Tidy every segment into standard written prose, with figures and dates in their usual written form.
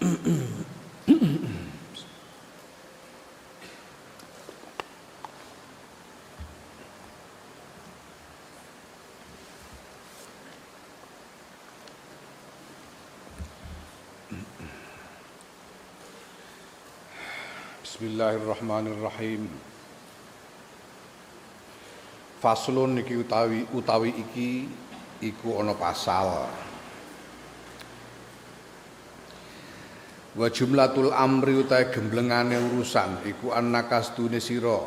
Bismillahirrahmanirrahim. Faslun iki utawi iki iku ana pasal. Wa jumlatul amri utawi gemblengane urusan iku annakastune sira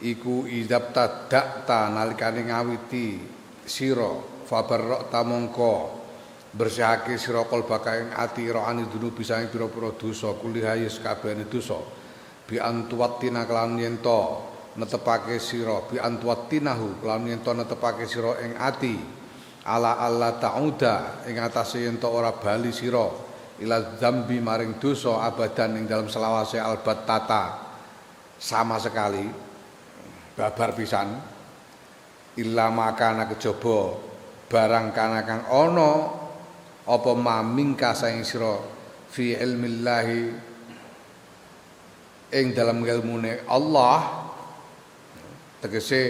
iku idapta dakta nalikane ngawiti sira fabarra'ta mongko bersihake sira qalbaka ing ati ira anidunu bisa ing pira-pira dosa kulihayis kabehane dosa bi antuwatina kelawan yen to netepake sira bi antuwatinahu kelawan yen to netepake sira ing ati ala Allah ta'uda ing atase yen to ora bali sira ila dzambi maring dosa abadan ing dalam selawase albattata sama sekali babar pisan illa makana kejaba barang kana kang ana apa mamingka saing sira fi ilmillahi ing dalam ilmune Allah, tegese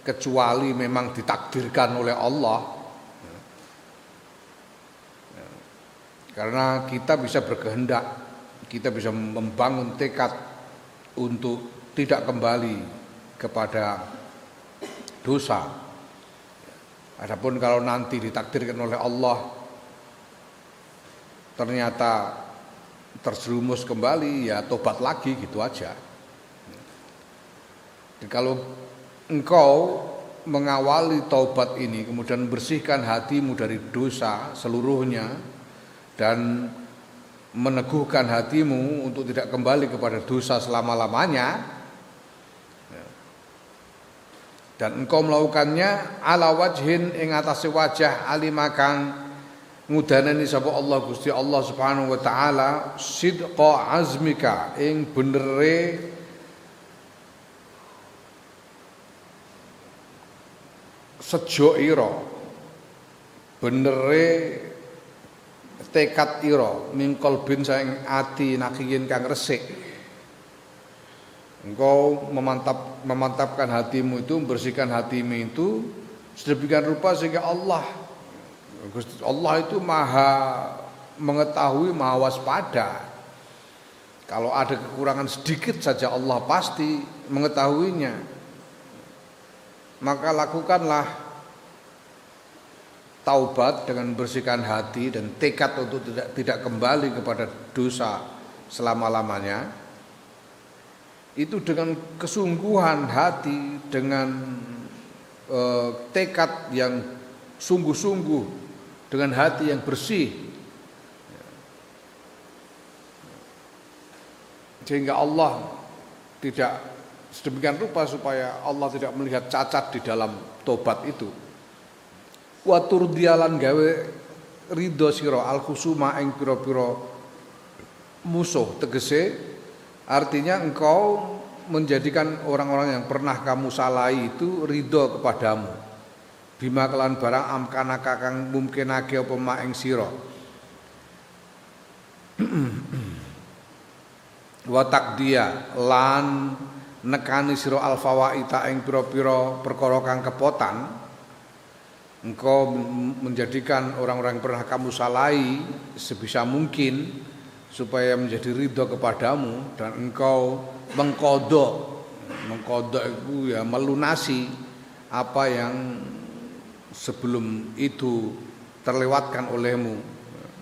kecuali memang ditakdirkan oleh Allah. Karena kita bisa berkehendak, kita bisa membangun tekad untuk tidak kembali kepada dosa. Adapun kalau nanti ditakdirkan oleh Allah ternyata terjerumus kembali, ya tobat lagi gitu aja. Dan kalau engkau mengawali taubat ini kemudian bersihkan hatimu dari dosa seluruhnya dan meneguhkan hatimu untuk tidak kembali kepada dosa selama-lamanya, dan engkau melakukannya ala wajhin ing atase wajah alimakang ngudanani sapa Allah Gusti Allah Subhanahu wa taala sidqa azmika ing benere sejo ira benere tekad ira mingkol bin saing ati nakiyin kang resik. Engkau memantapkan hatimu itu, membersihkan hatimu itu sedemikian rupa sehingga Allah itu maha mengetahui, maha waspada. Kalau ada kekurangan sedikit saja Allah pasti mengetahuinya. Maka lakukanlah taubat dengan membersihkan hati dan tekad untuk tidak kembali kepada dosa selama-lamanya. Itu dengan kesungguhan hati, dengan tekad yang sungguh-sungguh, dengan hati yang bersih, sehingga Allah tidak sedemikian rupa supaya Allah tidak melihat cacat di dalam tobat itu. Wa turdialan gawe ridho sira al khusuma ing pira-pira musuh, tegese artinya engkau menjadikan orang-orang yang pernah kamu salahi itu ridho kepadamu. Bima kelan barang amkana kakang mungkinake apa mak ing sira wa takdia lan nekani sira al fawaita ing pira-pira perkara kang kepotan. Engkau menjadikan orang-orang yang pernah kamu salahi sebisa mungkin supaya menjadi ridho kepadamu, dan engkau mengkodok itu ya melunasi apa yang sebelum itu terlewatkan olehmu.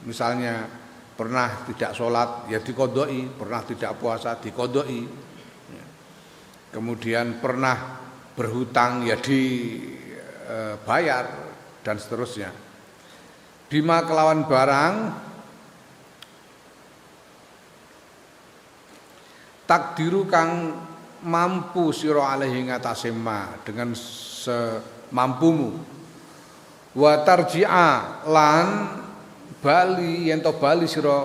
Misalnya pernah tidak sholat ya dikodoi, pernah tidak puasa dikodoi, kemudian pernah berhutang ya dibayar, dan seterusnya. Bima kelawan barang takdiru kang mampu sira alaihi ngatasé ma dengan semampumu. Wa tarji'a lan bali yen to bali sira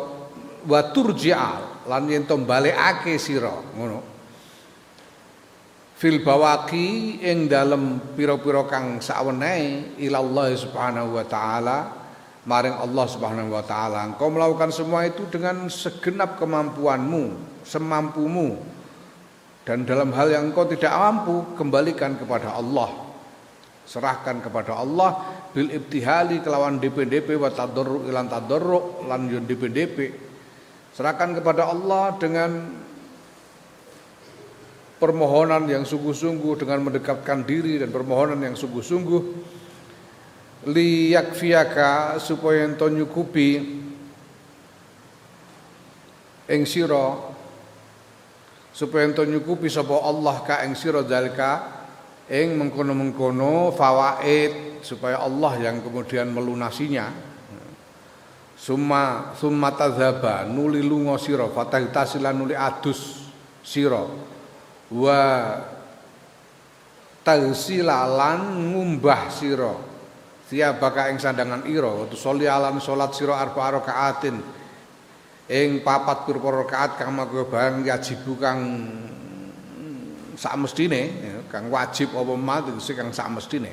wa turji'a lan yen to balekake sira ngono fil bawaqi ing dalem pira-pira kang sawenehe ilallah subhanahu wa taala maring Allah Subhanahu wa taala. Engkau melakukan semua itu dengan segenap kemampuanmu, semampumu. Dan dalam hal yang engkau tidak mampu, kembalikan kepada Allah. Serahkan kepada Allah bil ibtihali kelawan DP wa tadarru ilan tadarru lan yun DP. Serahkan kepada Allah dengan permohonan yang sungguh-sungguh, dengan mendekatkan diri dan permohonan yang sungguh-sungguh. Liyakfiyaka supaya ento nyukupi ing sira, supaya ento nyukupi sapa Allah ka ing sira zalika ing mengkono-mengkono fawaid, supaya Allah yang kemudian melunasinya. Summa tadzaba nuli lunga sira fatahitasilan nuli adus sira wa tagsilalan ngumbah sira siabaka ing sandangan ira wa tusollialan salat sira arba rakaatin ing papat pira rakaat kang mangko barang yajibu kang sak mestine, kang wajib apa mati kang sak mestine.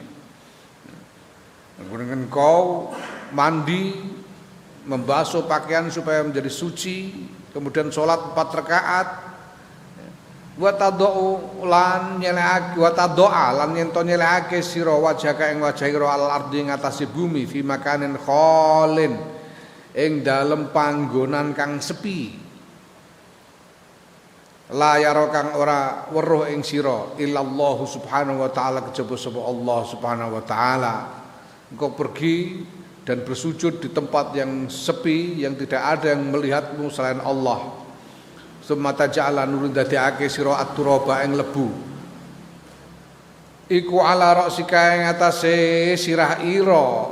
Kemudian kau mandi, membasuh pakaian supaya menjadi suci, kemudian sholat 4 rakaat, wa tado'u lan nyelehake, wa tado'a lan yento nyelehake sira wajhaka ing wajah ira al ardi ing atase bumi fi makanin kholin ing dalem panggonan kang sepi. La yara kang ora weruh ing sira illallah subhanahu wa taala kejaba sapa Allah subhanahu wa taala. Engkau pergi dan bersujud di tempat yang sepi, yang tidak ada yang melihatmu selain Allah. Sumata ja'ala nurun dadekake sira at-turaba ing lebu. Iku ala ra'sika ing atase sirah ira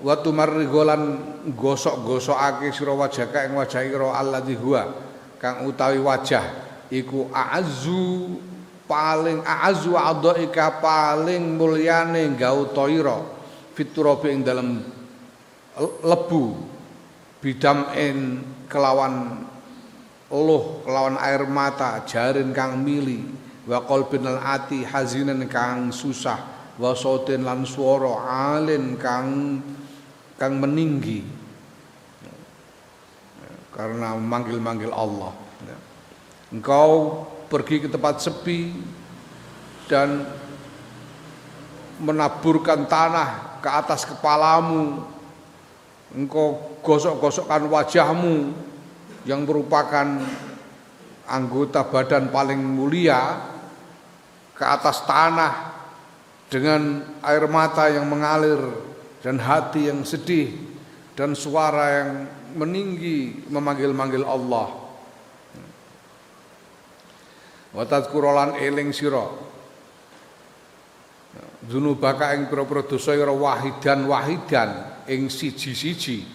wa tumarrigolan gosok-gosokake sira wajhaka ing wajah ira alladzi huwa kang utawi wajah iku a'azzu paling a'azzu a'dhaika paling mulyane gauta ira fiturabi ing dalem lebu bidam en kelawan eluh kelawan air mata jarin kang mili wa qalbin al ati hazinan kang susah wa sautin lan swara alin kang meninggi karena manggil-manggil Allah. Engkau pergi ke tempat sepi dan menaburkan tanah ke atas kepalamu. Engkau gosok-gosokkan wajahmu yang merupakan anggota badan paling mulia ke atas tanah dengan air mata yang mengalir dan hati yang sedih dan suara yang meninggi memanggil-manggil Allah. Wa tadhkurolan eling sira dzunubaka ing pira-pira dosa ira wahidan ing siji-siji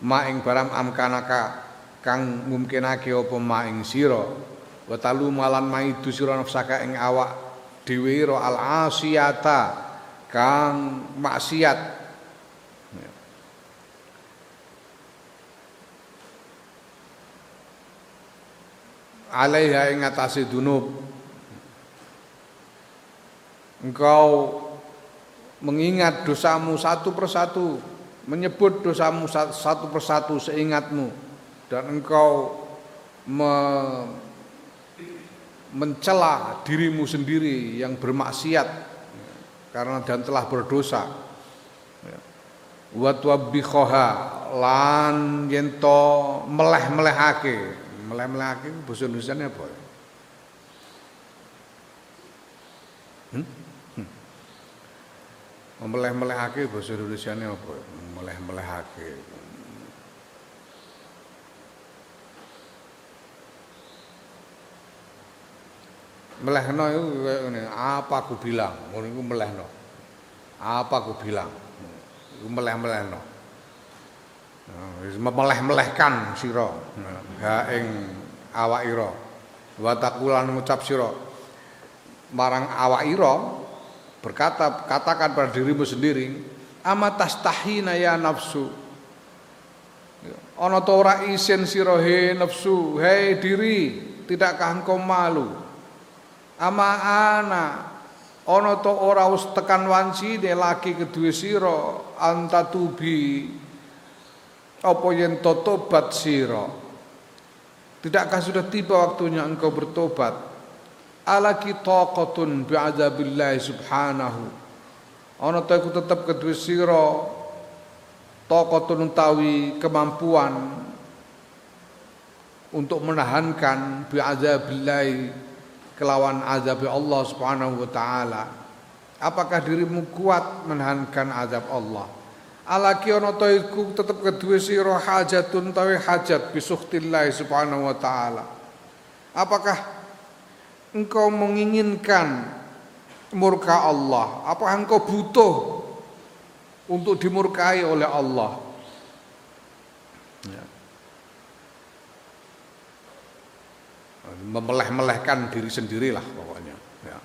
ma ing barang amkanaka kang mungkinake apa ma ing sira wa talu malan maidu sira nafsaka ing awak dhewe ira al asiyata kang maksiat alaiha ing atase dunub. Engkau mengingat dosamu satu persatu, menyebut dosamu satu persatu seingatmu, dan engkau mencela dirimu sendiri yang bermaksiat karena dan telah berdosa. Wa tuwabbihoha lan yento meleh-melehake bahasa Indonesianya apa ya? Meleh-melehake bahasa Indonesianya apa ya? Meleh-melehake. Melehno itu kayak ngene, apa aku bilang? Ngono iku melehno. Apa aku bilang? Iku meleh-melehno. Wis meleh-melehkan sira ha ing awak ira wa taqulan ngucap sira marang awak ira katakan pada dirimu sendiri ama tastahina ya nafsu ana ta ora isin sira he nafsu hei diri tidakkah engkau malu ama ana ana ta ora wis tekan wancine laki kedue sira antatubi apa yen to tobat sira? Tidakkah sudah tiba waktunya engkau bertobat? Alaki taqatun bi'adzabillahi subhanahu. Ana ta iku tetep kedue sira taqatun utawi kemampuan untuk menahankan bi'adzabillahi kelawan azab Allah subhanahu wa ta'ala. Apakah dirimu kuat menahankan azab Allah? Alaki ana ta iku tetep kedue sira hajatun tawi hajat bisukhtillah subhanahu wa ta'ala. Apakah engkau menginginkan murka Allah? Apakah engkau butuh untuk dimurkai oleh Allah? Ya. Memeleh-melehkan diri sendirilah pokoknya. Ya.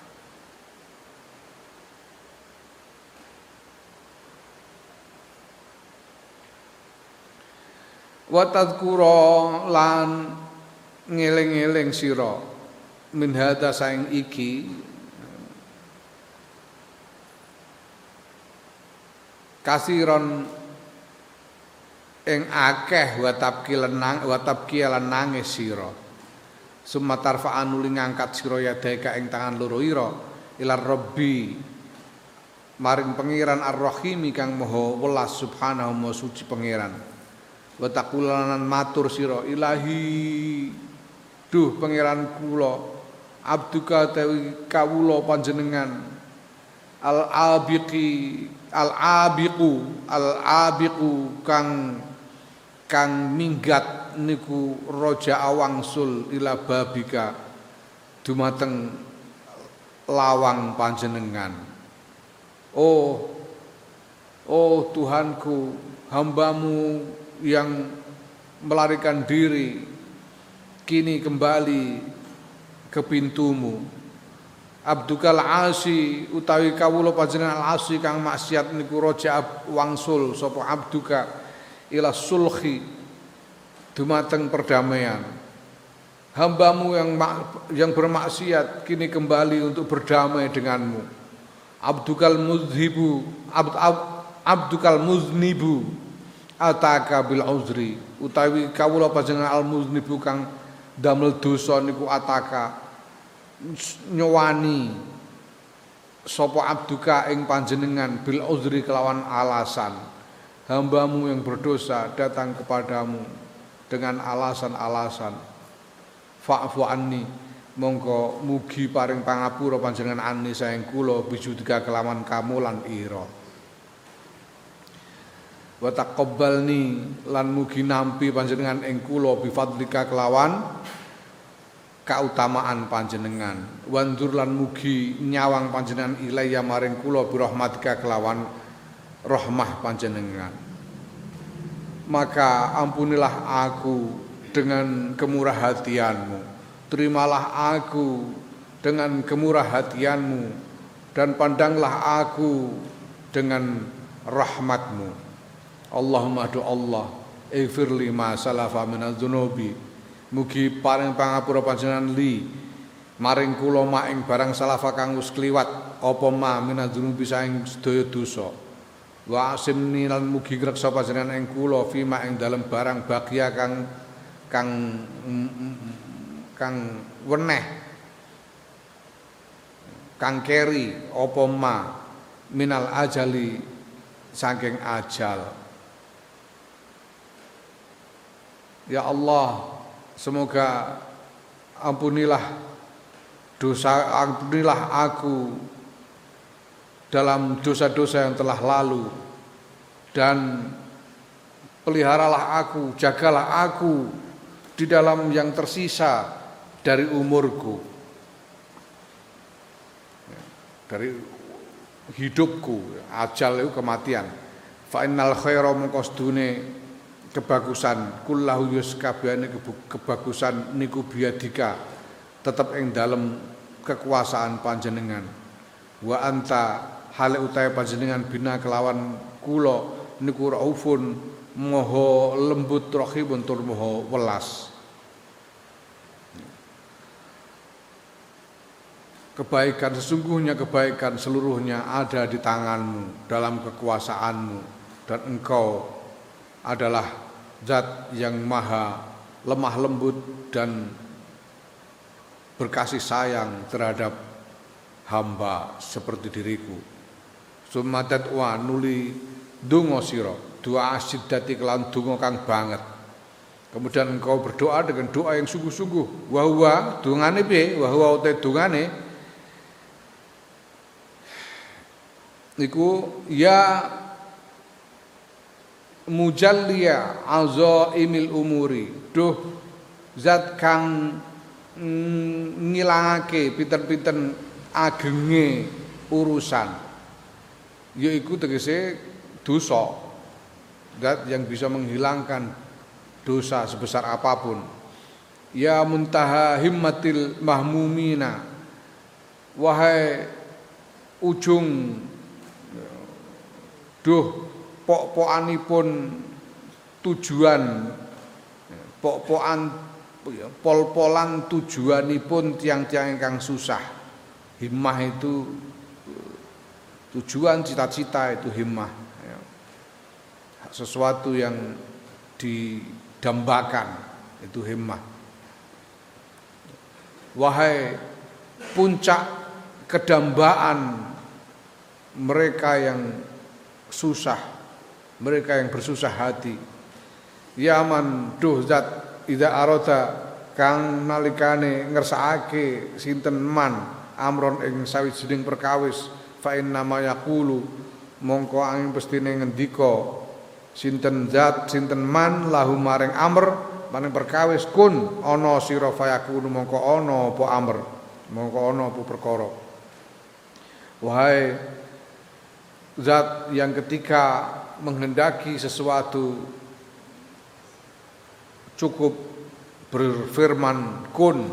Wa tadhkura lan ngeling-eling sira min hadza saing iki kasiron ing akeh wa tabki lan nangis sira summa tarfa'an nuli ngangkat sira yadaika ing tangan loro ira ilar rabbi maring pangeran ar-rahimi kang maha welas subhanahu wa suci pangeran. Wa taqulanan matur sira ilahi duh pangeran kula abduka tawi kawula panjenengan al-abiqu kang minggat niku roja awangsul ila babika dumateng lawang panjenengan. Oh Tuhanku, hambamu yang melarikan diri kini kembali ke pintumu. Abdukal asi utawi kawula panjenengan al asi kang maksiat niku roja wangsul sapa abduka ila sulhi dumateng perdamaian. Hambamu yang bermaksiat kini kembali untuk berdamai denganmu. Abdukal muznibu ataka bil uzri utawi kawula panjenengan al muznibu kang damel dosa niku ataka nyowani sapa abduka ing panjenengan bil uzri kelawan alasan. Hambamu yang berdosa datang kepadamu dengan alasan-alasan. Fa'fu anni mongko mugi paring pangapura panjenengan anni saeng kula bijudika kelawan kamu lan ira. Wa taqabbalni lan mugi nampi panjenengan ing kula bifadlika kelawan kautamaan panjenengan. Wandur lan mugi nyawang panjenengan ilaiya maring kula birahmatika kelawan rahmah panjenengan. Maka ampunilah aku dengan kemurahhatianmu, terimalah aku dengan kemurahhatianmu, dan pandanglah aku dengan rahmatmu. Allahumma do Allah ighfirli ma salafa minadz dzunubi, mugi paring pangapura panjenengan li maring kula mak ing barang salafa kang wis kliwat apa ma minadz dzunubi saing sedaya dosa. Wa asimni lan mugi ngreksa panjenengan ing kula fi ma ing dalem barang bagia kang weneh kang keri apa ma minal ajali saking ajal. Ya Allah, semoga ampunilah aku dalam dosa-dosa yang telah lalu, dan peliharalah aku, jagalah aku di dalam yang tersisa dari umurku, dari hidupku. Ajal itu kematian. Fa innal khaira maqasdune kebagusan kullahu yuskabane kebagusan niku biadika tetep ing dalem kekuasaan panjenengan. Wa anta hale utahe panjenengan bina kelawan kula niku raufun maha lembut rahim tur maha welas. Kebaikan sesungguhnya kebaikan seluruhnya ada di tanganmu dalam kekuasaanmu, dan engkau adalah Zat yang maha lemah lembut dan berkasih sayang terhadap hamba seperti diriku. Sumadat wa nuli donga sira, doa asyidati kelan donga kang banget. Kemudian engkau berdoa dengan doa yang sungguh-sungguh. Wa huwa dongane piye? Wa huwa uta dongane niku ya mujalliya azaimil umuri, duh zat kang ngilangake pinten-pinten agenge urusan, yaiku tegese dosa, zat yang bisa menghilangkan dosa sebesar apapun. Ya muntaha himmatil mahmumina, wahai ujung duh pok-pokanipun tujuan, pok-pokan pol-polan tujuanipun tiang-tiang ingkang susah. Himmah itu tujuan, cita-cita itu himmah, sesuatu yang didambakan itu himmah. Wahai puncak kedambaan mereka yang susah, mereka yang bersusah hati. Yaman duh zat ida arota kang nalikane ngersakake sinten man amron ing sawijining perkawis, fa inna ma yaqulu mongko angin pestine ngendika sinten zat sinten man lahu maring amr maring perkawis kun ana sira fayakunu mongko ana apa amr, mongko ana apa perkara. Wahai zat yang ketika menghendaki sesuatu cukup berfirman kun,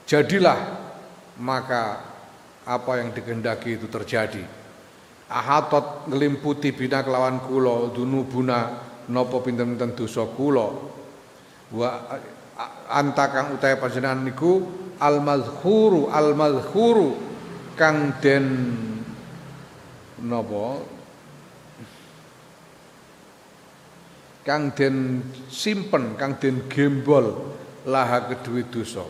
jadilah, maka apa yang dikehendaki itu terjadi. Ahatot ngelimputi bina kelawan kula dunubuna napa pinten-pinten dosa kula. Wa antakang utahe panjenengan niku al-mazhuru kang den napa kang den simpen, kang den gembol laha kedue dosa.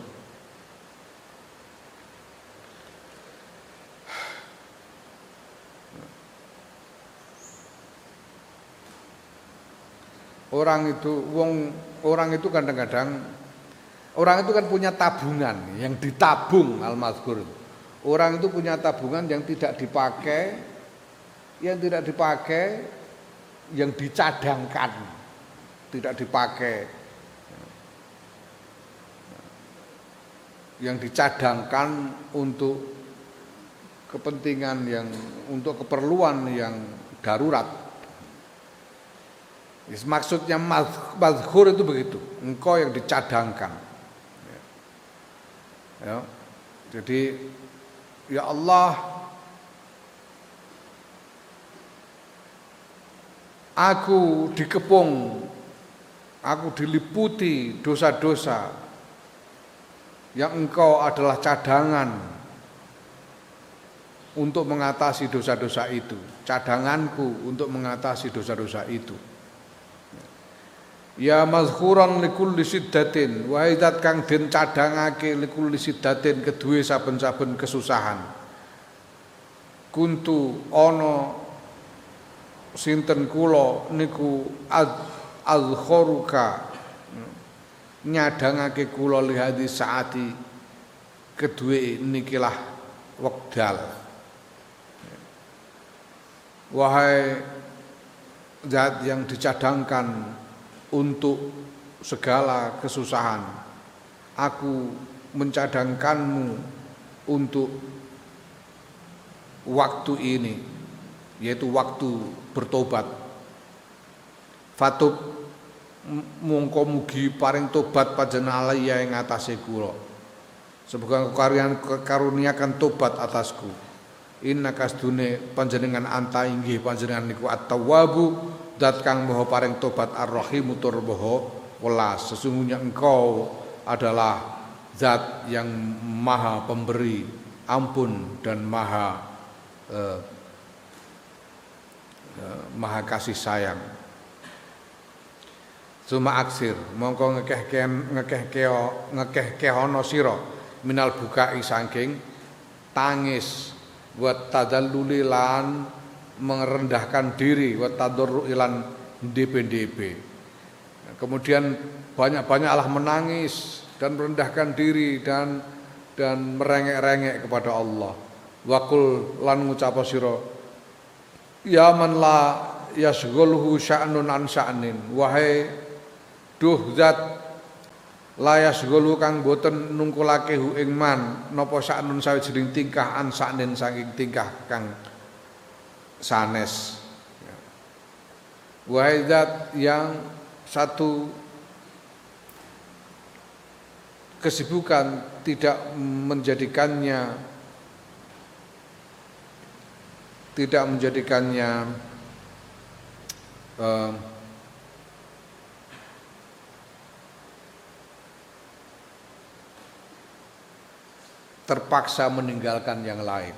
Orang itu kadang-kadang orang itu kan punya tabungan yang ditabung al-mazkur. Orang itu punya tabungan yang tidak dipakai, yang dicadangkan, tidak dipakai, yang dicadangkan untuk kepentingan untuk keperluan yang darurat. Maksudnya mazkur itu begitu, engkau yang dicadangkan. Ya. Jadi ya Allah, aku dikepung, aku diliputi dosa-dosa yang engkau adalah cadangan untuk mengatasi dosa-dosa itu, cadanganku untuk mengatasi dosa-dosa itu. Ya mazkuran likulli siddatin, wahai zat kang den cadangake likulli siddatin kedue saben-saben kesusahan. Kuntu ana sinten kula niku azkhuruka nyadangake kula lihadi saati kedue nikilah wekdal. Wahai zat yang dicadangkan untuk segala kesusahan, aku mencadangkanmu untuk waktu ini, yaitu waktu bertobat. Fatub mongko mugi paring tobat panjenengan alaiya ing atase kula. Semoga karuniakan tobat atasku. Inna kasdune panjenengan anta inggih panjenengan niku at-tawwabu, zat kang maha paring tobat ar-rahim tur maha welas. Sesungguhnya engkau adalah zat yang maha pemberi ampun dan maha kasih sayang. Suma aksir mongko ngekehkehono sira minal bukai saking tangis wa tadalluli lan merendahkan diri wa tadarru ilan DP. Kemudian banyak-banyaklah menangis dan merendahkan diri dan merengek-rengek kepada Allah. Waqul lan ngucap sira ya man la yasghulhu sya'nun an sya'nin, wahai duh zat layas golu kang boten nungkulake hu ing man napa saknun sawijining tingkah an saknin saking tingkah kang sanes. Wahai zat yang satu kesibukan tidak menjadikannya terpaksa meninggalkan yang lain.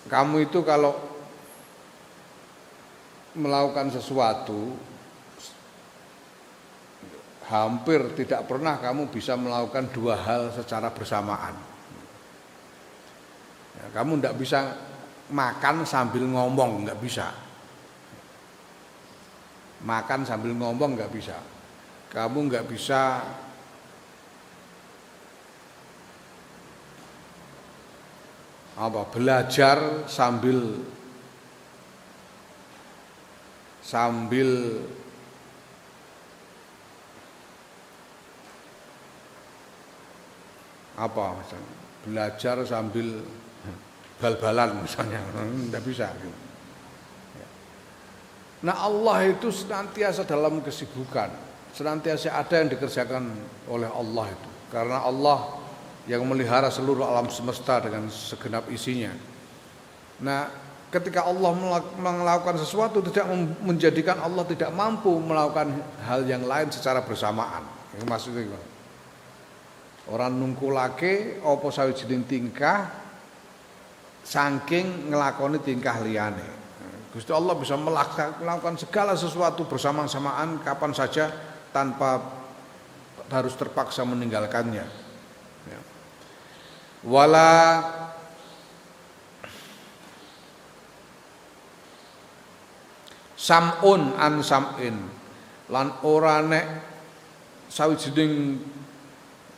Kamu itu kalau melakukan sesuatu, hampir tidak pernah kamu bisa melakukan dua hal secara bersamaan. Kamu tidak bisa makan sambil ngomong, nggak bisa. Makan sambil ngomong nggak bisa. Kamu nggak bisa belajar sambil misalnya belajar sambil bal-balan misalnya, tidak bisa. Nah Allah itu senantiasa dalam kesibukan, senantiasa ada yang dikerjakan oleh Allah itu, karena Allah yang memelihara seluruh alam semesta dengan segenap isinya. Nah, ketika Allah melakukan sesuatu tidak menjadikan Allah tidak mampu melakukan hal yang lain secara bersamaan. Yang maksudnya gimana? Orang nungkulake apa sawijining tingkah saking ngelakoni tingkah liyane. Gusti Allah bisa melakukan segala sesuatu bersama-samaan kapan saja tanpa harus terpaksa meninggalkannya. Wala sam'un an sam'in lan ora nek sawijining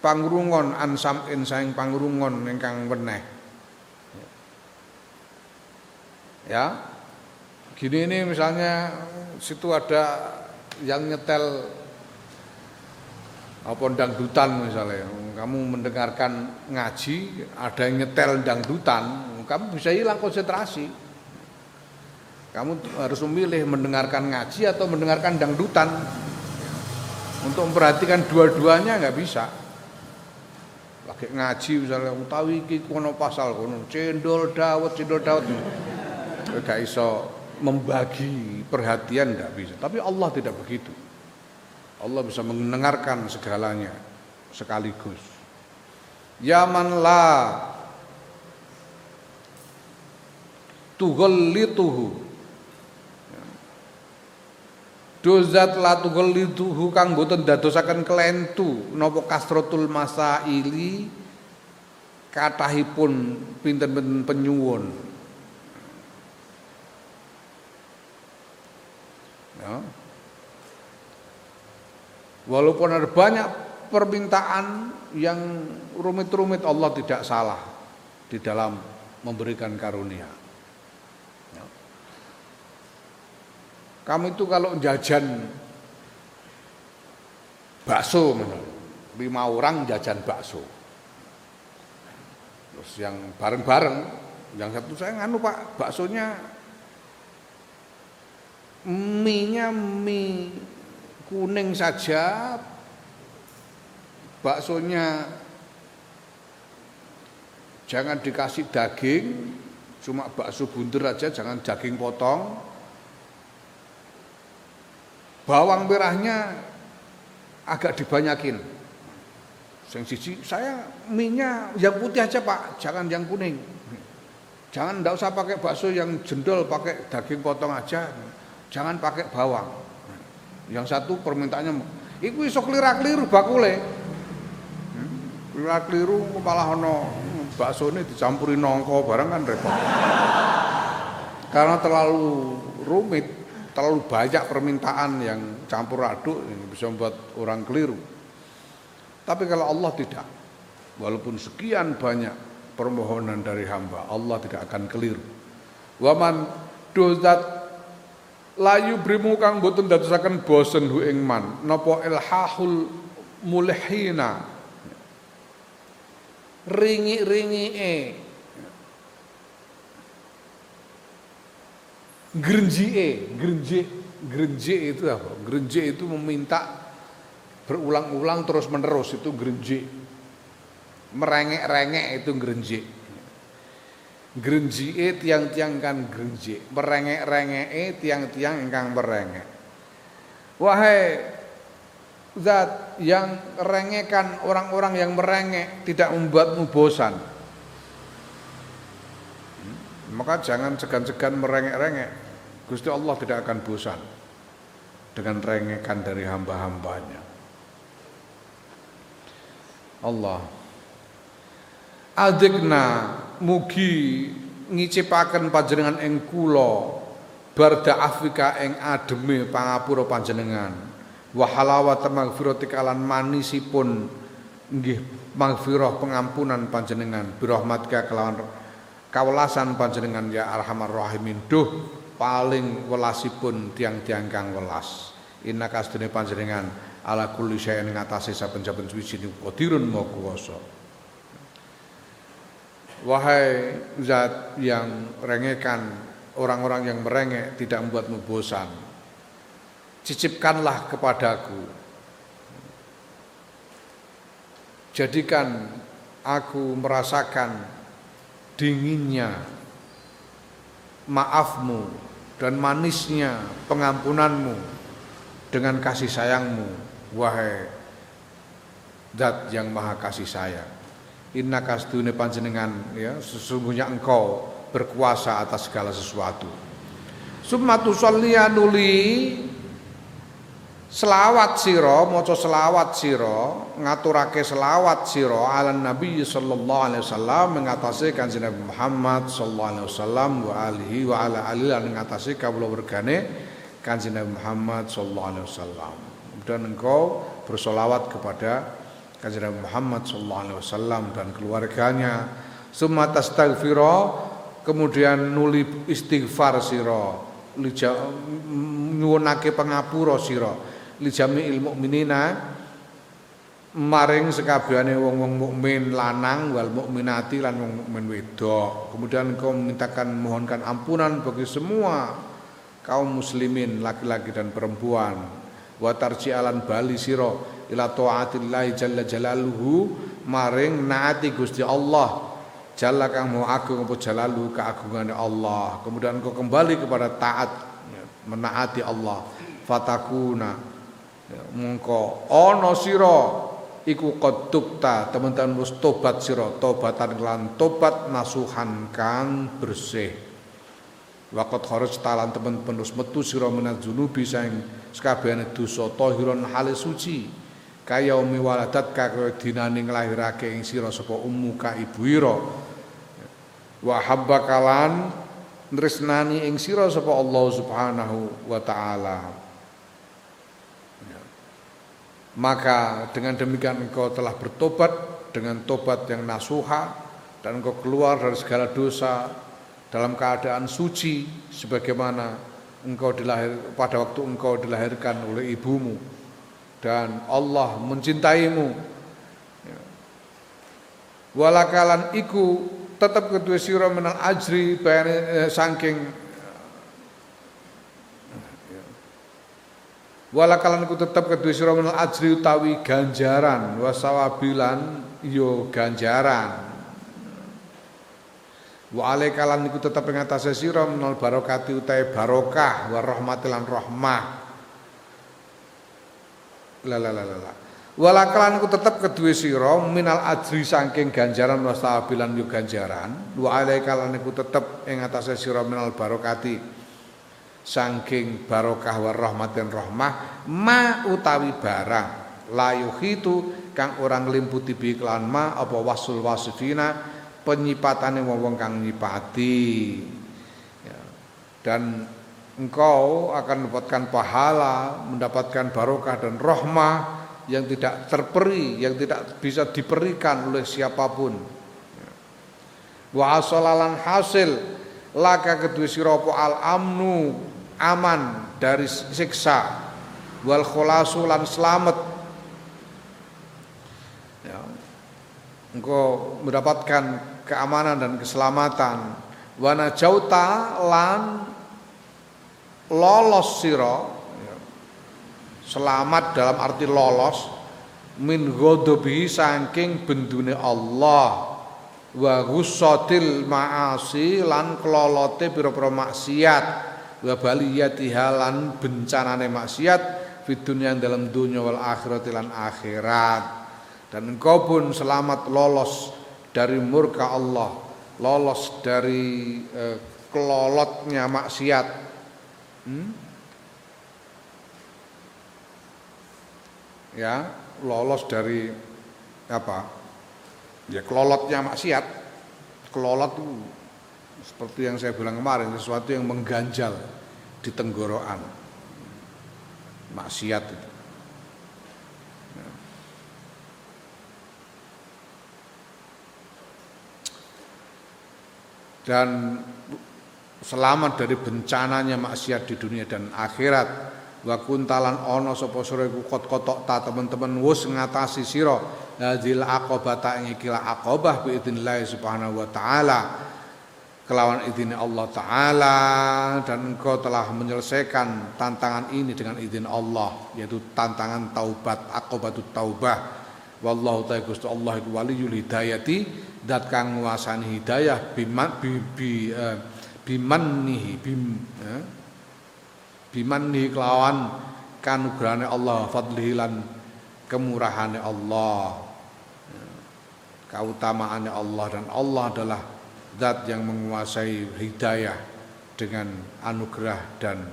pangrungon an sam'in saing pangrungon ingkang weneh. Ya. Gini ini misalnya situ ada yang nyetel dangdutan misalnya, kamu mendengarkan ngaji, ada yang nyetel dangdutan, kamu bisa hilang konsentrasi. Kamu harus memilih mendengarkan ngaji atau mendengarkan dangdutan. Untuk memperhatikan dua-duanya nggak bisa. Lagi ngaji misalnya, utawi iki kono pasal kono, cendol dawet. Gak iso membagi perhatian, nggak bisa. Tapi Allah tidak begitu. Allah bisa mendengarkan segalanya sekaligus. Ya man la tughallituhu, dozat la tughallituhu kang boten dadosaken kelentu napa kasratul masaili kathahipun pinten-pinten penyuwun. Ya. Walaupun ada banyak permintaan yang rumit-rumit, Allah tidak salah di dalam memberikan karunia. Ya. Kamu itu kalau jajan bakso, 5 orang jajan bakso, terus yang bareng-bareng, yang satu saya nganu Pak, baksonya mie-nya mie kuning saja, baksonya jangan dikasih daging, cuma bakso bunder aja, jangan daging potong. Bawang merahnya agak dibanyakin. Yang siji, saya mie-nya yang putih aja Pak, jangan yang kuning. Jangan, enggak usah pakai bakso yang jendol, pakai daging potong aja. Jangan pakai bawang. Yang satu permintaannya iku iso klira-kliru bakule. Klira-kliru malah ono baksone dicampuri nangka barang kan repot. Karena terlalu rumit, terlalu banyak permintaan yang campur aduk yang bisa membuat orang keliru. Tapi kalau Allah tidak, walaupun sekian banyak permohonan dari hamba, Allah tidak akan keliru. Waman dozat layu brimu kang boten dadosaken bosen hu ing man napa ilhahul mulhina ringi-ringike grenje itu apa? Grenje itu meminta berulang-ulang terus menerus, itu grenje. Merengek-rengek itu grenje. Grenje tiang-tiang kan grenje, merengek-rengek tiang-tiang ingkang merengek. Wahai zat yang rengekan orang-orang yang merengek tidak membuatmu bosan. Maka jangan segan-segan merengek-rengek. Gusti Allah tidak akan bosan dengan rengekan dari hamba-hambanya. Allah adikna mugi ngicipaken panjenengan ing kula barda afika ing ademe pangapura panjenengan wa halawat maghfirati kalan manisipun nggih maghfirah pengampunan panjenengan birahmatika kelawan kawelasan panjenengan ya arhamar rahimin duh paling welasipun tiang-tiang kang welas innaka astune panjenengan ala kulli syai'in ngatasi saben-saben suci qadirun maha kuwasa. Wahai zat yang rengekan orang-orang yang merengek tidak membuatmu bosan, cicipkanlah kepadaku, jadikan aku merasakan dinginnya maafmu dan manisnya pengampunanmu dengan kasih sayangmu, wahai zat yang maha kasih sayang. Inna kastune panjenengan ya sesungguhnya engkau berkuasa atas segala sesuatu. Summatu sholliya nuli selawat sira maca selawat sira ngaturake selawat sira ala nabi sallallahu alaihi wasallam mengatasi kanjeng Nabi Muhammad sallallahu alaihi wasallam wa alihi wa ala alihi lan ngatasi kawula wergane kanjeng Nabi Muhammad sallallahu alaihi wasallam. Dan engkau bersolawat kepada kanjeng Nabi Muhammad sallallahu alaihi wasallam dan keluarganya. Summa tastaghfira kemudian nuli istighfar sira nyuwunake pangapura sira li jami'il mukminina maring sekabehane wong-wong mukmin lanang wal mukminati lan wong mukmin wedok. Kemudian engkau memintakan mohonkan ampunan bagi semua kaum muslimin laki-laki dan perempuan. Wa tarji'alan bali sira ila taatillahi jalla jalaluhu maring naati Gusti Allah jalla kang maha agung apa jalaluhu keagungane Allah. Kemudian engkau kembali kepada taat menaati Allah fatakuna mongko ana sira iku qad tubta teman-teman wis tobat sira tobatan lan tobat nasuhan kang bersih. Waqat kharaj talan teman-teman wis metu sira menaz junubi saing sakabehane dosa tahiron hale suci kaya umi waladat kaya dinane nglahirake ing sira sapa ummuka ibu ira wa habbakalan tresnani ing sira sapa Allah Subhanahu wa taala. Maka dengan demikian engkau telah bertobat dengan tobat yang nasuha dan engkau keluar dari segala dosa dalam keadaan suci sebagaimana engkau pada waktu engkau dilahirkan oleh ibumu dan Allah mencintaimu. Walakalan iku tetap kedua sira menal ajri saking walakalan iku tetap kedua sira menal ajri utawi ganjaran wasawabilan yo ganjaran. Wa alaikalan iku tetep ing atase sira menal barokati utahe barokah wa rahmatilan rahmah. Walakalan iku tetep kedue sira minal ajri saking ganjaran wasabilan yo ganjaran. Wa alaikalan iku tetep ing atase sira menal barokati saking barokah war rahmatin rahmah ma utawi barang layuh itu kang orang limputi bi kelawan ma apa wasul wasifina penyipatane wong kang nyipati ya. Dan engkau akan mendapatkan pahala, mendapatkan barokah dan rahmah yang tidak terperi, yang tidak bisa diberikan oleh siapapun. Wa asalalan hasil laka kedua siropo al amnu aman dari siksa wal khulasu lan selamat ya. Engkau mendapatkan keamanan dan keselamatan wa najauta lan lolos siro ya. Selamat dalam arti lolos min ghadabihi saking bendune Allah wa ghussatil ma'asi lan kelolote pira-pira maksiat wa baliyatiha lan bencanane maksiat fid dunya dalam dunya wal akhirat lan akhirat. Dan engkau pun selamat lolos dari murka Allah, lolos dari kelolotnya maksiat. Ya, lolos dari apa? Ya kelolotnya maksiat. Kelolot itu seperti yang saya bilang kemarin, sesuatu yang mengganjal di tenggorokan. Maksiat itu. Ya. Dan selamat dari bencananya maksiat di dunia dan akhirat. Wa kuntalan ono sapa sira iku kotok ta teman-teman wis ngatasi sira hadil aqobata ing iki aqobah bi idznillah subhanahu wa taala kelawan izin Allah taala, dan engkau telah menyelesaikan tantangan ini dengan izin Allah, yaitu tantangan taubat, aqobatut taubah. Wallahu ta'ala Gusti Allah iku waliyul hidayati, zat kang nguasani hidayah bimannihi kelawan kanugrahane Allah, fadlihi lan kemurahane Allah, keutamaannya Allah, dan Allah adalah zat yang menguasai hidayah dengan anugerah dan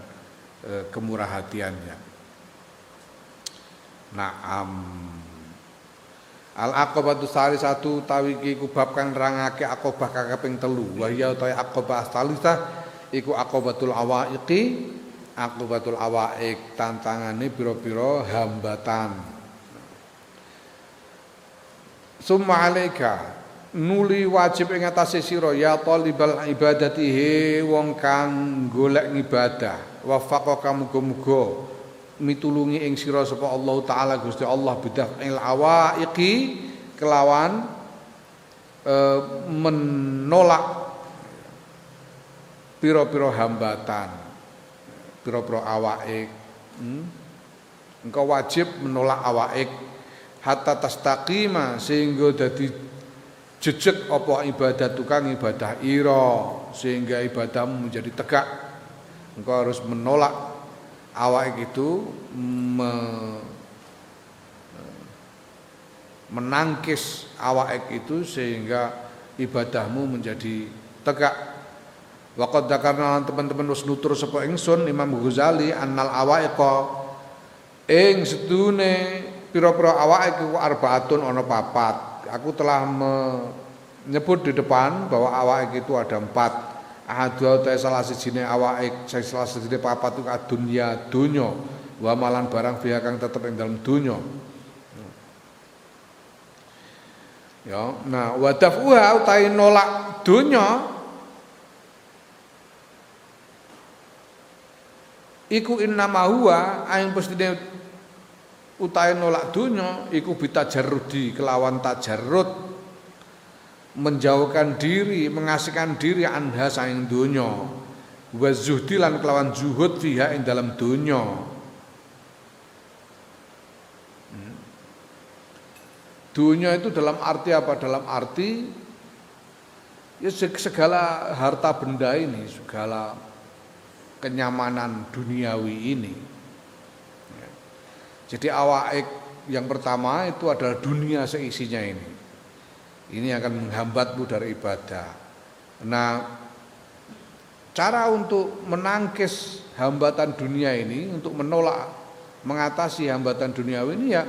kemurahhatiannya. Naam. Al-aqobatu salisatu tawi iki ku bab kang nerangake aqobah kaping 3. Wa ya utawi aqobah salisah iku aqobatul awaiqi, aqobatul awaiq tantangane pira-pira hambatan. Summa alaika nuli wajib ing atase sira ya talibal ibadatihi wong kang golek ibadah, wafaqaka muga-muga mitulungi ing sira sapa Allah taala Gusti Allah bidaf'il awaiqi kelawan menolak pira-pira hambatan, pira-pira awaiq. Engkau wajib menolak awaiq hatta tastaqima sehingga dadi jejeg apa ibadah tukang ibadah ira, sehingga ibadahmu menjadi tegak. Engkau harus menolak awaiq itu, menangkis awaiq itu sehingga ibadahmu menjadi tegak. Waqad dzakarna teman-teman wis nutur sapa ingsun Imam Ghazali annal awaiqa ing sedune pira-pira awaiq iku arbaatun ana papat. Aku telah menyebut di depan bahwa awaiq itu ada 4. Ahadul ta salah sijine awaiq, salah sijine papat itu dunya dunya, wa malan barang fiha kang tetep ing dalem dunya. Ya, nah wa dafuha utahe nolak dunya iku innama huwa aing pestine utahe nolak dunya iku bitajarrudi kelawan tajarrud, menjauhkan diri, mengasihkan diri anha saing dunya, wa zuhdi lan kelawan zuhud fiha ing dalam dunya. Dunya itu dalam arti apa? Dalam arti ya segala harta benda ini, segala kenyamanan duniawi ini. Jadi awaiq yang pertama itu adalah dunia seisinya ini. Ini akan menghambatmu dari ibadah. Nah, cara untuk menangkis hambatan dunia ini, untuk menolak, mengatasi hambatan duniawi ini ya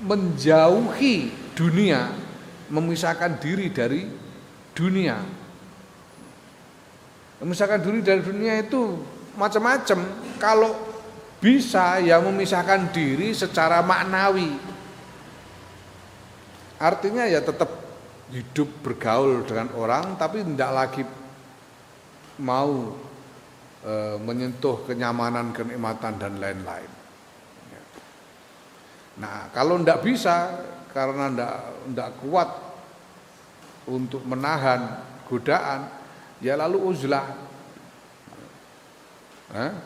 menjauhi dunia, memisahkan diri dari dunia. Memisahkan diri dari dunia itu macam-macam. Kalau bisa ya memisahkan diri secara maknawi. Artinya ya tetap hidup bergaul dengan orang tapi tidak lagi mau menyentuh kenyamanan, kenikmatan dan lain-lain. Nah, kalau tidak bisa karena tidak kuat untuk menahan godaan, ya lalu uzlah.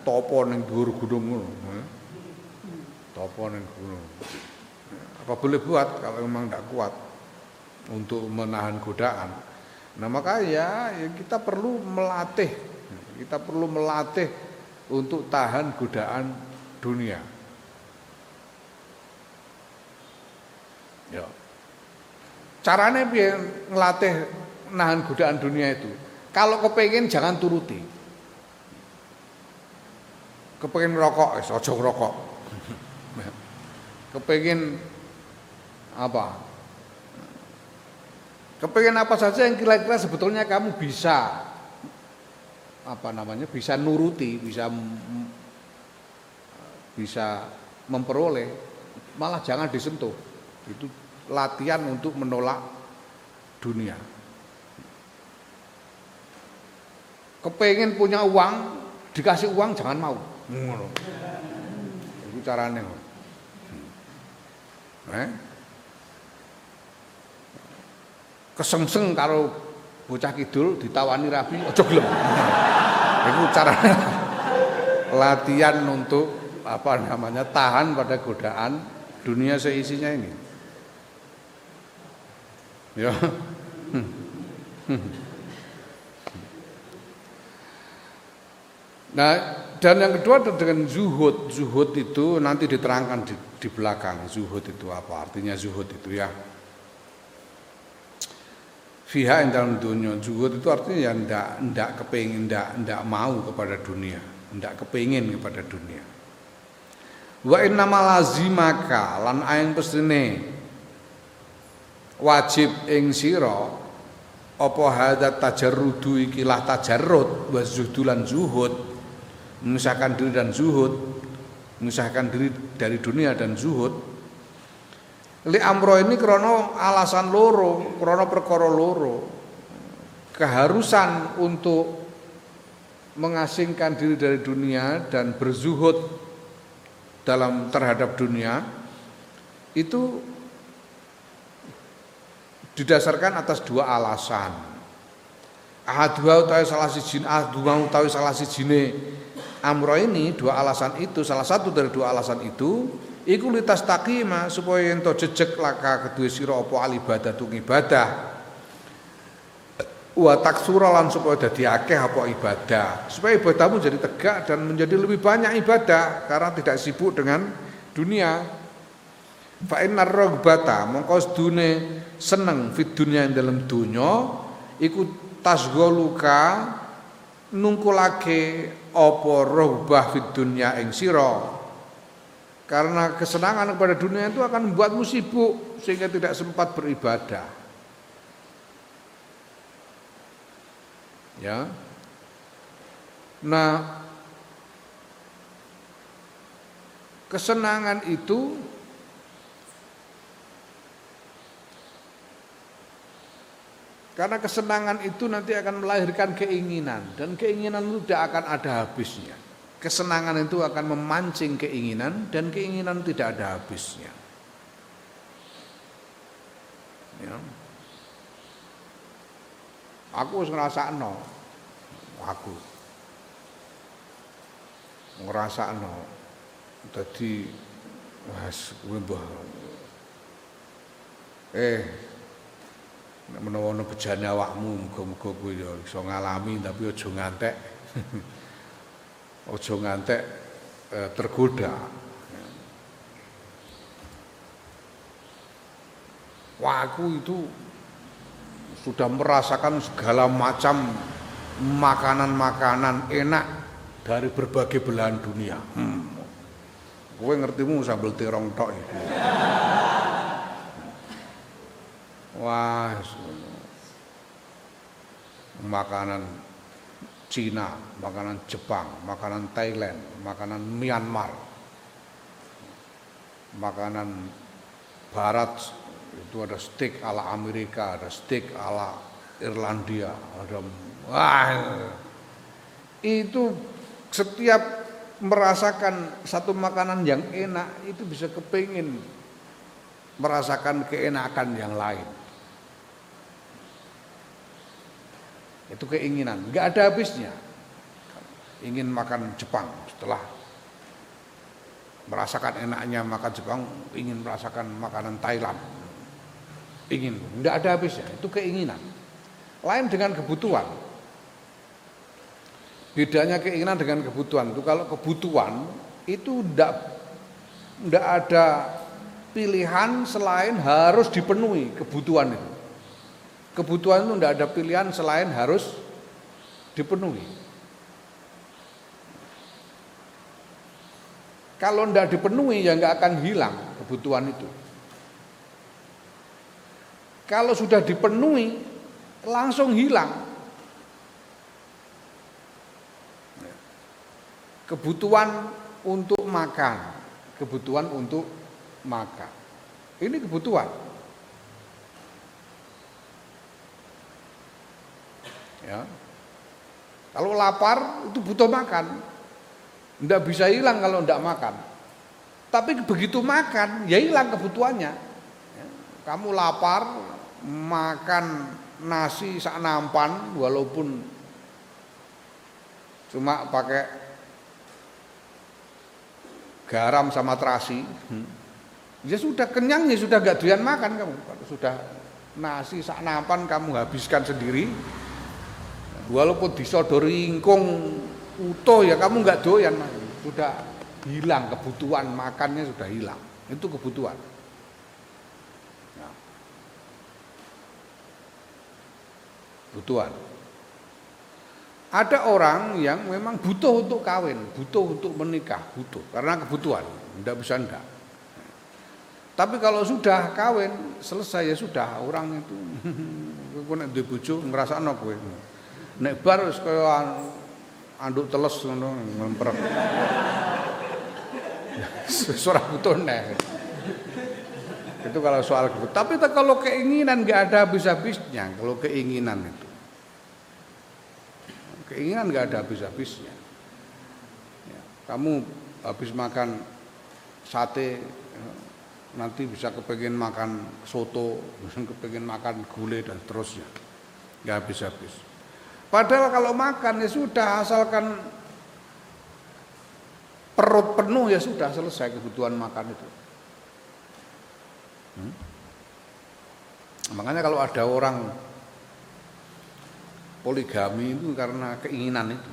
Topo ning dhuwur gunung ngono. Topo ning gunung. Apa boleh buat kalau memang tidak kuat untuk menahan godaan. Nah, makanya ya kita perlu melatih. Kita perlu melatih untuk tahan godaan dunia. Ya. Caranya biar ngelatih nahan godaan dunia itu. Kalau kepengen jangan turuti. Kepengen rokok, ojo ngerokok. Kepengen apa? Kepengen apa saja yang kira-kira sebetulnya kamu bisa bisa nuruti, bisa memperoleh, malah jangan disentuh. Itu latihan untuk menolak dunia. Kepengen punya uang, dikasih uang jangan mau. Itu caranya. Kesengseng karo bocah kidul ditawani rabi aja gelem. Itu caranya latihan untuk tahan pada godaan dunia seisinya ini. Ya. Nah, dan yang kedua dengan zuhud. Zuhud itu nanti diterangkan di belakang. Zuhud itu apa? Artinya zuhud itu ya. Fiha yang dalam dunia. Zuhud itu artinya ya ndak kepengin, ndak mau kepada dunia, ndak kepengin kepada dunia. Wa innamal lazimaka lan aing pestine wajib ing sira apa hadat tajarrudu ikilah tajarrud wa zuhdulan zuhud, memisahkan diri dan zuhud, memisahkan diri dari dunia dan zuhud. Li amro ini krono alasan loro, krono perkara loro. Keharusan untuk mengasingkan diri dari dunia dan berzuhud terhadap dunia itu didasarkan atas dua alasan. Ahadua utawi salah sijine amro ini, dua alasan itu, salah satu dari dua alasan itu iku litas taqima supaya ento jejeg laka kedue sira apa al ibadatu ibadah wa taksura lan supaya dadi akeh apa ibadah, supaya ibadahmu jadi tegak dan menjadi lebih banyak ibadah karena tidak sibuk dengan dunia. Fa innar ragbata mongko sedune seneng fid dunya ing dalem donya iku tasgoluka nungkulake apa ragbah fid dunya ing sira. Karena kesenangan kepada dunia itu akan membuatmu sibuk sehingga tidak sempat beribadah. Ya. Nah, kesenangan itu karena kesenangan itu nanti akan melahirkan keinginan dan keinginan itu tidak akan ada habisnya. Kesenangan itu akan memancing keinginan dan keinginan tidak ada habisnya. Ya. Aku wis ngrasakno. Aku ngrasakno. Dadi wis kuwi mbah. Nek menawa ana bejane awakmu muga-muga kowe ya iso ngalami tapi aja ngantek. Ojo ngantek tergoda. Wah, aku itu sudah merasakan segala macam makanan-makanan enak dari berbagai belahan dunia. Kowe ngertimu sambel terong tok iku. Wah, makanan Cina, makanan Jepang, makanan Thailand, makanan Myanmar, makanan Barat itu ada steak ala Amerika, ada steak ala Irlandia, ada wah itu setiap merasakan satu makanan yang enak itu bisa kepingin merasakan keenakan yang lain. Itu keinginan, nggak ada habisnya. Ingin makan Jepang, setelah merasakan enaknya makan Jepang, ingin merasakan makanan Thailand. Ingin, nggak ada habisnya. Itu keinginan. Lain dengan kebutuhan. Bedanya keinginan dengan kebutuhan itu, kalau kebutuhan itu nggak ada pilihan selain harus dipenuhi kebutuhan itu. Kebutuhan itu tidak ada pilihan selain harus dipenuhi. Kalau tidak dipenuhi ya nggak akan hilang kebutuhan itu. Kalau sudah dipenuhi langsung hilang. Kebutuhan untuk makan, kebutuhan untuk makan. Ini kebutuhan. Ya. Kalau lapar itu butuh makan, tidak bisa hilang kalau tidak makan. Tapi begitu makan, ya hilang kebutuhannya. Ya. Kamu lapar, makan nasi sak nampan, walaupun cuma pakai garam sama terasi, ya sudah kenyang, ya sudah gak doyan makan kamu. Kalau sudah nasi sak nampan kamu habiskan sendiri. Walaupun disodori ingkung utuh ya kamu nggak doyan, sudah hilang kebutuhan makannya, sudah hilang. Itu kebutuhan. Nah. Kebutuhan. Ada orang yang memang butuh untuk kawin, butuh untuk menikah, butuh karena kebutuhan, nggak bisa enggak. Tapi kalau sudah kawin selesai ya sudah, orang itu kowe nek duwe bojo ngrasakno kowe. Nek bar wis kaya anduk teles ngono ngemprek. Ora butuh neh. Itu kalau soal kebutuhan. Tapi kalau keinginan enggak ada habis-habisnya, kalau keinginan itu. Keinginan enggak ada habis-habisnya. Ya, kamu habis makan sate nanti bisa kepengin makan soto, bisa kepengin makan gulai dan seterusnya. Enggak habis-habis. Padahal kalau makan ya sudah, asalkan perut penuh ya sudah selesai kebutuhan makan itu. Makanya kalau ada orang poligami itu karena keinginan itu.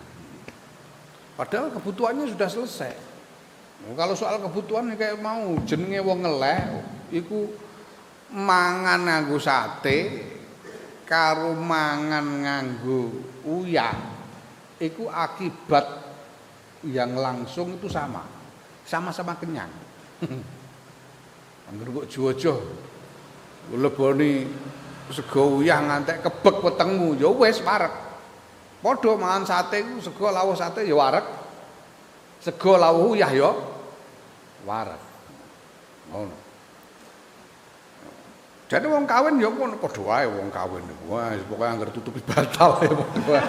Padahal kebutuhannya sudah selesai. Kalau soal kebutuhan kayak mau jenenge wong ngeleh iku mangan nganggo sate karo mangan nganggo uyah, itu akibat yang langsung itu sama-sama kenyang. Angger kok jojo leboni sego uyah ngantek kebek wetengmu, ya wis wareg. Padha mangan sate iku sego lawuh sate ya wareg. Sego lawuh uyah ya wareg. Ngono. Jadi wong kawin ya ngono padha wae wong kawin. Wah, pokoke anggar tutupi batal ya padha wae.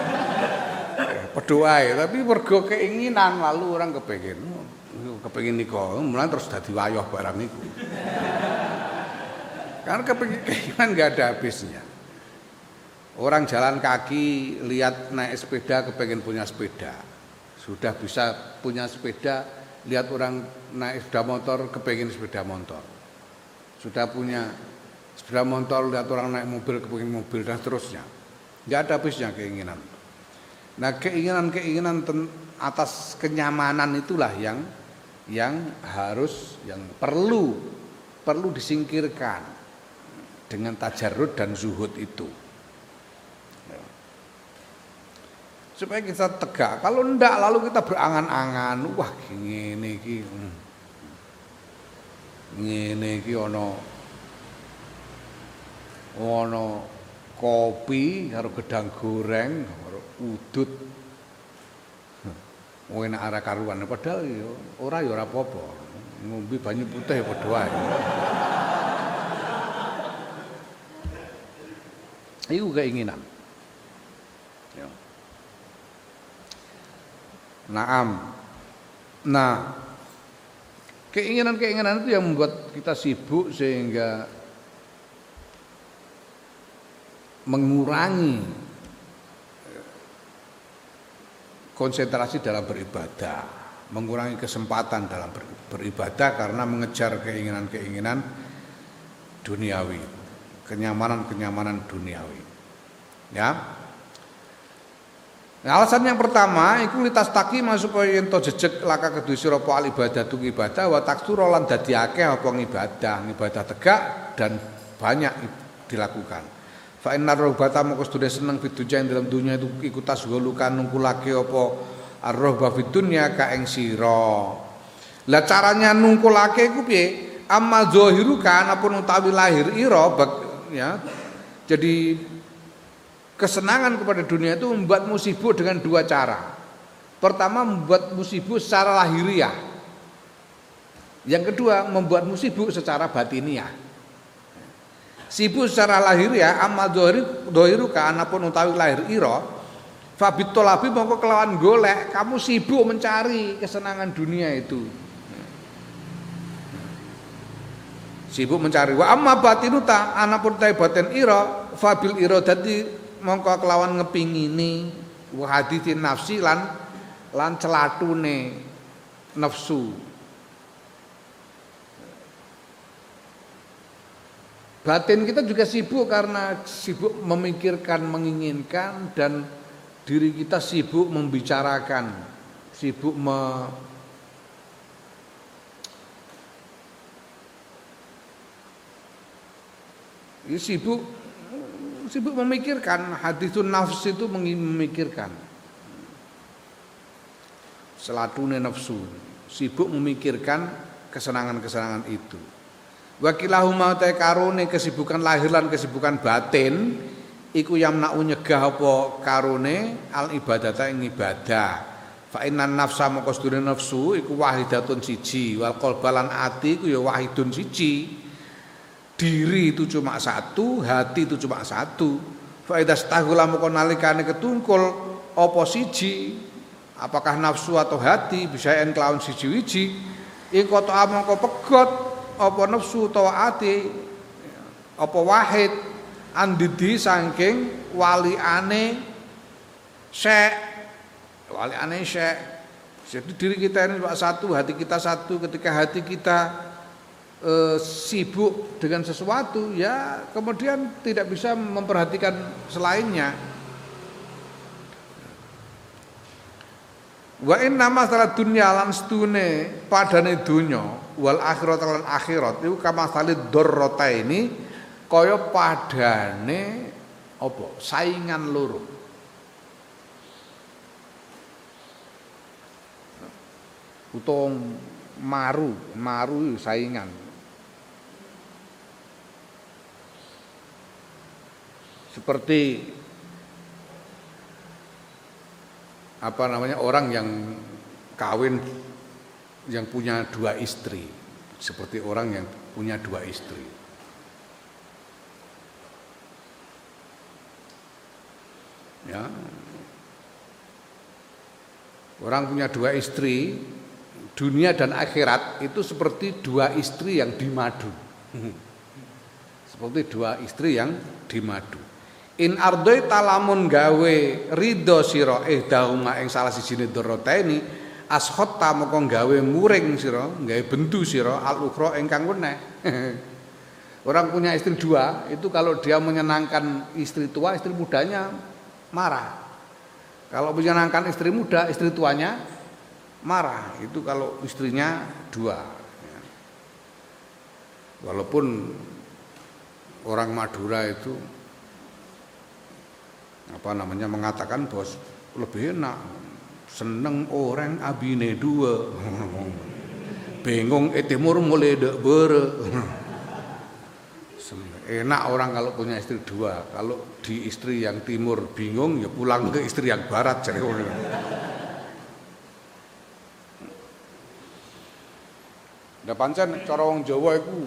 Padha wae, tapi mergo keinginan lalu orang kepengin nikah, mulai terus dadi wayah barang niku. Karena keinginan enggak ada habisnya. Orang jalan kaki lihat naik sepeda kepengin punya sepeda. Sudah bisa punya sepeda, lihat orang naik sepeda motor kepengin sepeda motor. Sudah punya sepeda motor, lihat orang naik mobil kepengin mobil dan seterusnya. Enggak ada habisnya keinginan. Nah, keinginan atas kenyamanan itulah yang perlu disingkirkan. dengan tajarrud dan zuhud itu. Supaya kita tegak. Kalau enggak lalu kita berangan-angan, wah ngene iki ono kopi karo gedang goreng karo udut. Enak ora karuan padahal ya ora apa-apa. Ngombe banyu putih ya padha wae. Itu keinginan. Ya. Naam. Nah, keinginan-keinginan itu yang membuat kita sibuk sehingga mengurangi konsentrasi dalam beribadah, mengurangi kesempatan dalam beribadah karena mengejar keinginan-keinginan duniawi, kenyamanan-kenyamanan duniawi. Ya. Nah, alasan yang pertama iku litastaqi supaya ento jejeg laka kedue sira apa ibadatu ibadah wa taksura lan dadi akeh apa ibadah tegak dan banyak dilakukan. Fa innar rabbata moko sedune seneng bidunya ing dalam dunya itu iku tasghulukan nungkulake apa ar-rahba bidunya ka ing sira. Lah caranya nungkulake iku piye? Amma zahiruka anapun utawi lahir ira ya. Jadi kesenangan kepada dunia itu membuatmu sibuk dengan dua cara. Pertama membuatmu sibuk secara lahiriah. Yang kedua membuatmu sibuk secara batiniah. Sibuk secara lahiriah amal dohiru ka anapun utawi lahir ira fabitolabi mongko kelawan golek kamu sibuk mencari kesenangan dunia itu. Sibuk mencari wa amma batinuta anapun utawi batin ira fabil iradati mongko kelawan ngepingini wa haditsin nafsi lan celatune nafsu. Batin kita juga sibuk karena sibuk memikirkan, menginginkan dan diri kita sibuk membicarakan, sibuk sibuk memikirkan. Haditsun nafs itu memikirkan. Selatune nafsu, sibuk memikirkan kesenangan-kesenangan itu. Wakilahuma ta karone kesibukan lahir lan kesibukan batin iku yamna'u nyegah apa karone al ibadata ing ibadah. Fa innan nafsa moko sedune nafsu iku wahidatun siji wal qalba lan ati iku ya wahidun siji. Diri itu cuma satu, hati itu cuma satu. Fa idza staghula moko nalikane ketungkul apa siji, apakah nafsu atau hati bisa en kelawan siji wiji iku ta mongko pegot apa nafsu utawa ati apa wahid andidi saking waliane syek. Jadi diri kita ini cuma satu, hati kita satu. Ketika hati kita sibuk dengan sesuatu ya kemudian tidak bisa memperhatikan selainnya. Wa inna masalah dunya lan stune padane dunya wal akhirat lan akhirat iku kamasalid darrataini kaya padane apa saingan loro. Utawa maru saingan. Seperti orang yang kawin yang punya dua istri, seperti orang yang punya dua istri. Ya. Orang punya dua istri, dunia dan akhirat itu seperti dua istri yang dimadu. Seperti dua istri yang dimadu. In ardoi talamun gawe ridho sira ihdahuma ing salah sijine darrataini ashotta moko gawe muring sira gawe bendu sira al ukhra ingkang weneh. Orang punya istri dua itu kalau dia menyenangkan istri tua, istri mudanya marah. Kalau menyenangkan istri muda, istri tuanya marah. Itu kalau istrinya dua. Walaupun orang Madura itu mengatakan bos lebih enak seneng orang abine dua bingung timur mulai dek bere enak orang kalau punya istri dua, kalau di istri yang timur bingung ya pulang ke istri yang barat jadi Nah pancen cara wong Jawa iku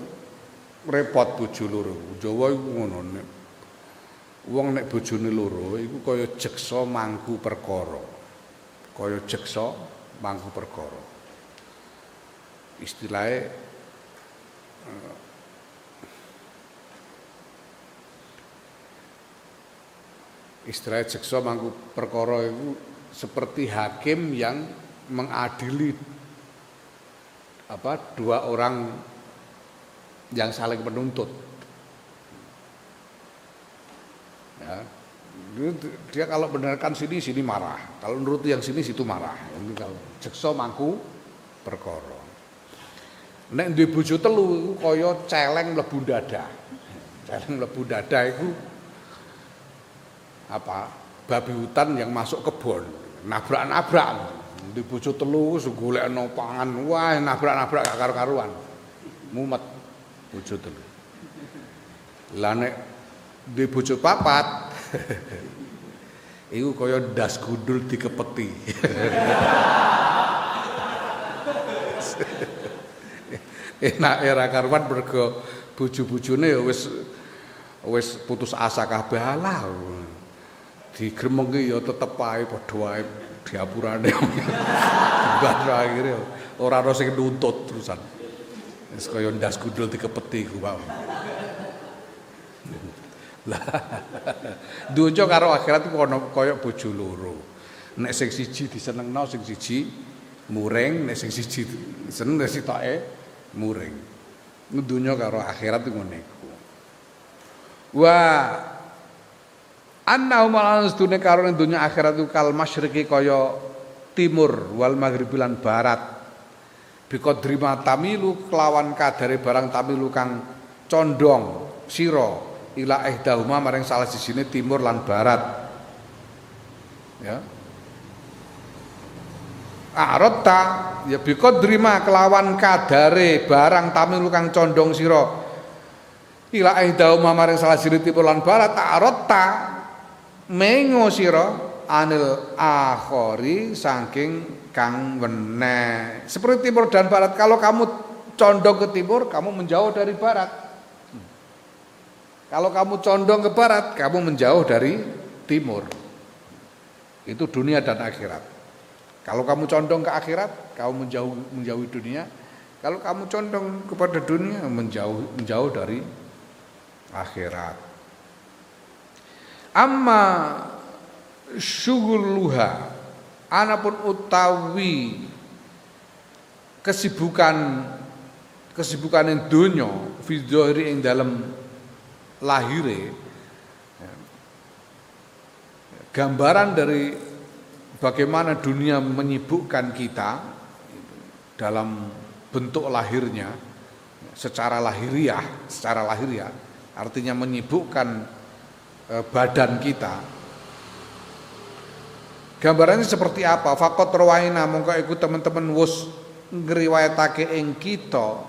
repot bojo loro. Jawa iku ngono nek wong nek bojone loro iku kaya jeksa mangku perkara. Kaya jeksa mangku perkara. Istilahnya jeksa mangku perkara itu seperti hakim yang mengadili dua orang yang saling menuntut. Ya, dia kalau benarkan sini marah, kalau nuruti yang sini situ marah. Ini kalau jeksa mangku perkara. Nek duwe bojo telu iku kaya celeng mlebu dada. Celeng mlebu dada iku babi hutan yang masuk kebon, nabrak-nabrak. Di bojo telu wis golekno pangan, wah nabrak-nabrak gak karu-karuan. Mumet bojo telu. Lah nek di bojo papat iku kaya ndas gundul dikepeti. Enak era karuan mergo bojo-bojone ya wis putus asa kabeh alah. Digremengi ya tetep ae padha wae diapurane. Bar akhire ora ono sing nuntut terusan. Wis kaya ndas gundul dikepeti ku wae. Lah donya karo akhirat iku ana kaya bojo loro. Nek sing siji disenengno, sing siji muring, nek sing siji seneng nek sitoke muring. Donya karo akhirat iku ngene iku. Wah annahu malan sedune karo ning donya akhirat iku kal masyriqi kaya timur wal maghribi lan barat. Biqadri tamilu kelawan kadare barang tamilu kang condong sira ila ihdahuma maring salah sijine timur lan barat. Ya. Arata ya biqadri kelawan kadare barang tamilu kang condong sira ila ihdahuma maring salah sijine timur lan barat arata mengo sira anil akhori saking kang weneh. Seperti timur dan barat, kalau kamu condong ke timur, kamu menjauh dari barat. Kalau kamu condong ke barat, kamu menjauh dari timur. Itu dunia dan akhirat. Kalau kamu condong ke akhirat, kamu menjauhi dunia. Kalau kamu condong kepada dunia, menjauh dari akhirat. Amma syughuluha anapun utawi kesibukan yang dunya fi dzahiri ing dalem lahire, gambaran dari bagaimana dunia menyibukkan kita dalam bentuk lahirnya secara lahiriah artinya menyibukkan badan kita. Gambarannya seperti apa? Faqat rawaina mongko iku teman-teman wis ngriwayatake ing kita.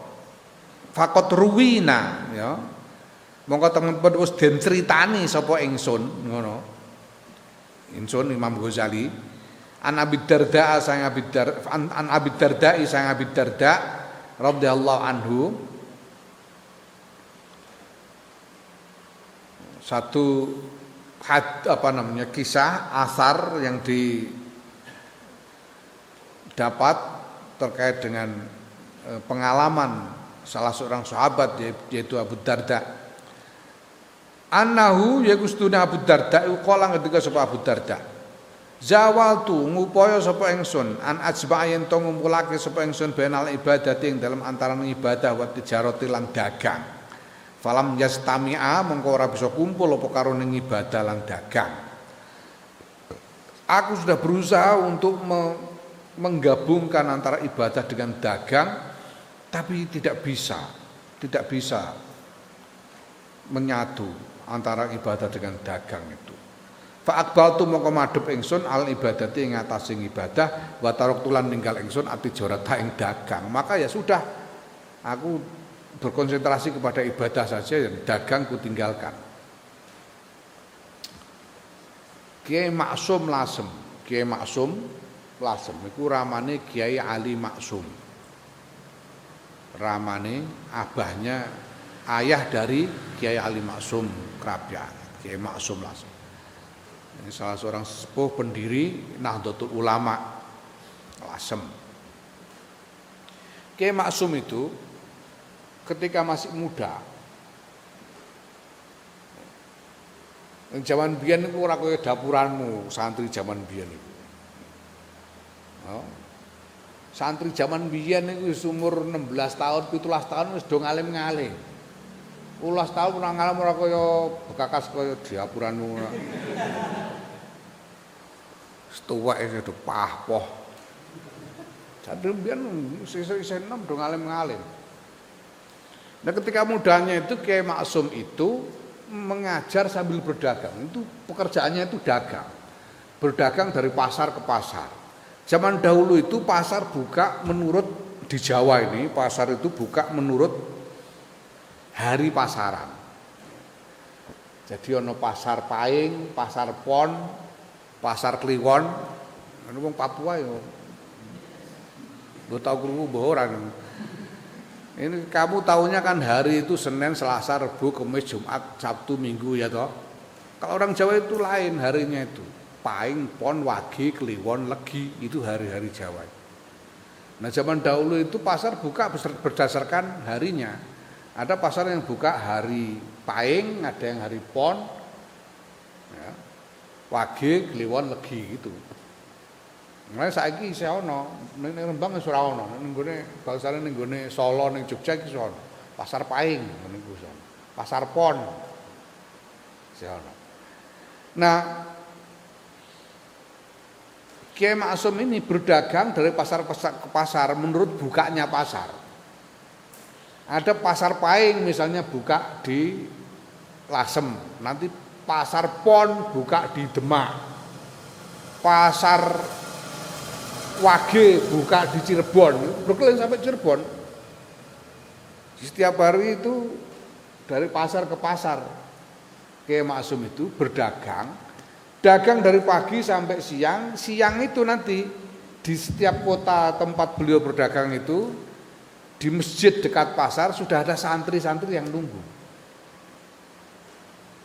Faqat ruwina ya. Mongko teman-teman wis den critani sapa ingsun ngono. Ingsun Imam Ghazali an Abi Darda sang Abi Darda radhiyallahu anhu. Satu kisah asar yang didapat terkait dengan pengalaman salah seorang sahabat yaitu Abu Darda. Annahu yakustuna Abu Darda iku kala ketika sapa Abu Darda. Zawaltu ngupaya sapa ingsun an ajba yen to ngumpulake sapa ingsun benal ibadati ing dalam antaraning ibadah wa tijarati lan dagang. Falam yastami'a mengko ora bisa kumpul apa karo ning ibadah lan dagang. Aku sudah berusaha untuk menggabungkan antara ibadah dengan dagang, tapi tidak bisa. menyatu antara ibadah dengan dagang itu. Fa aqbaltu mongko madhep ingsun al ibadati ing atase ibadah wa taraktu lan ninggal ingsun atijarata ing dagang. Maka ya sudah, aku berkonsentrasi kepada ibadah saja, dan dagang ku tinggalkan. Kiai Maksum Lasem, Kiai Maksum Lasem iku ramane Kiai Ali Maksum. Ramane abahnya ayah dari Kiai Ali Maksum Krapyak, Kiai Maksum Lasem. Ini salah seorang sepuh pendiri Nahdlatul Ulama Lasem. Kiai Maksum itu ketika masih muda, zaman biyen niku ora kaya dapuranmu santri zaman biyen niku. Oh. Santri zaman biyen niku umur 16 tahun, 17 tahun wis do ngalim-ngalim. 12 tahun ora ngalim ora kaya bekakas kaya dapuranmu. Tuweke do pahpoh. Santri biyen isih enom do ngalim-ngalim. Nah ketika mudanya itu Kiai Maksum itu mengajar sambil berdagang. Itu pekerjaannya itu dagang. Berdagang dari pasar ke pasar. Zaman dahulu itu pasar buka menurut di Jawa ini, pasar itu buka menurut hari pasaran. Jadi ono pasar Paing, pasar Pon, pasar Kliwon. Anu wong Papua ya. Lho tau krungu mbah ora. Ini kamu tahunya kan hari itu Senin, Selasa, Rabu, Kamis, Jumat, Sabtu, Minggu ya toh. Kalau orang Jawa itu lain harinya itu. Paing, Pon, Wage, Kliwon, Legi itu hari-hari Jawa. Nah zaman dahulu itu pasar buka berdasarkan harinya. Ada pasar yang buka hari Paing, ada yang hari Pon, ya, Wage, Kliwon, Legi gitu. Mulai saiki isih ana, ning Rembang wis ora ana, ning nggone bangsane ning nggone Solo ning Jogja iki ana. Pasar Paing niku ana. Pasar Pon. Isih ana. Nah, Kiai Maksum ini berdagang dari pasar ke pasar menurut bukanya pasar. Ada pasar Paing misalnya buka di Lasem, nanti pasar Pon buka di Demak. Pasar Wage buka di Cirebon, berkeliling sampai Cirebon. Setiap hari itu dari pasar ke pasar. Kiai Maksum itu berdagang, dagang dari pagi sampai siang. Siang itu nanti di setiap kota tempat beliau berdagang itu, di masjid dekat pasar sudah ada santri-santri yang nunggu.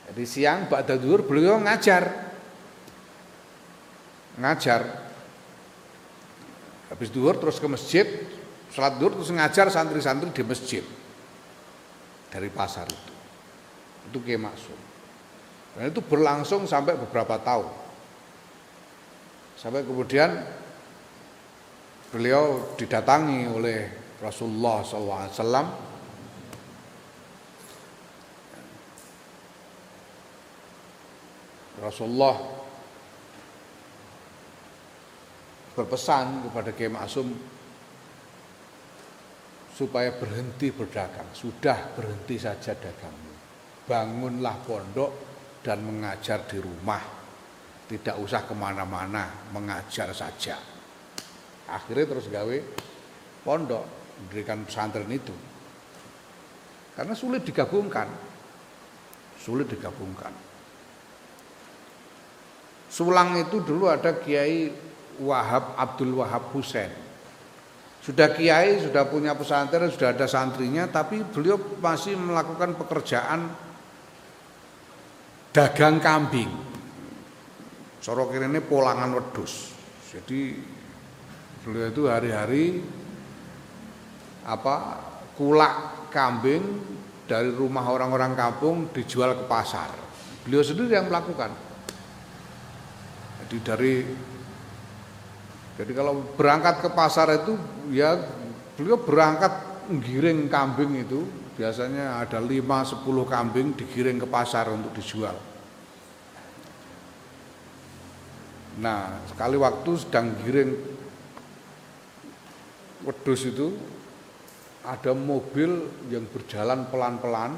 Jadi siang ba'da zuhur beliau ngajar. Habis zuhur terus ke masjid, salat zuhur terus ngajar santri-santri di masjid. Dari pasar itu. Itu Kiai Maksum. Dan itu berlangsung sampai beberapa tahun. Sampai kemudian beliau didatangi oleh Rasulullah SAW. Rasulullah berpesan kepada Kiai Maksum supaya berhenti berdagang. Sudah berhenti saja dagangmu. Bangunlah pondok dan mengajar di rumah. Tidak usah kemana-mana, mengajar saja. Akhirnya terus gawe pondok, mendirikan pesantren itu. Karena sulit digabungkan. Sulang itu dulu ada Kiai Wahab Abdul Wahab Husain. Sudah kiai, sudah punya pesantren, sudah ada santrinya, tapi beliau masih melakukan pekerjaan dagang kambing. Soro kirene polangan wedhus. Jadi beliau itu hari-hari kulak kambing dari rumah orang-orang kampung dijual ke pasar. Beliau sendiri yang melakukan. Jadi kalau berangkat ke pasar itu ya beliau berangkat menggiring kambing itu, biasanya ada 5-10 kambing digiring ke pasar untuk dijual. Nah, sekali waktu sedang giring wedhus itu ada mobil yang berjalan pelan-pelan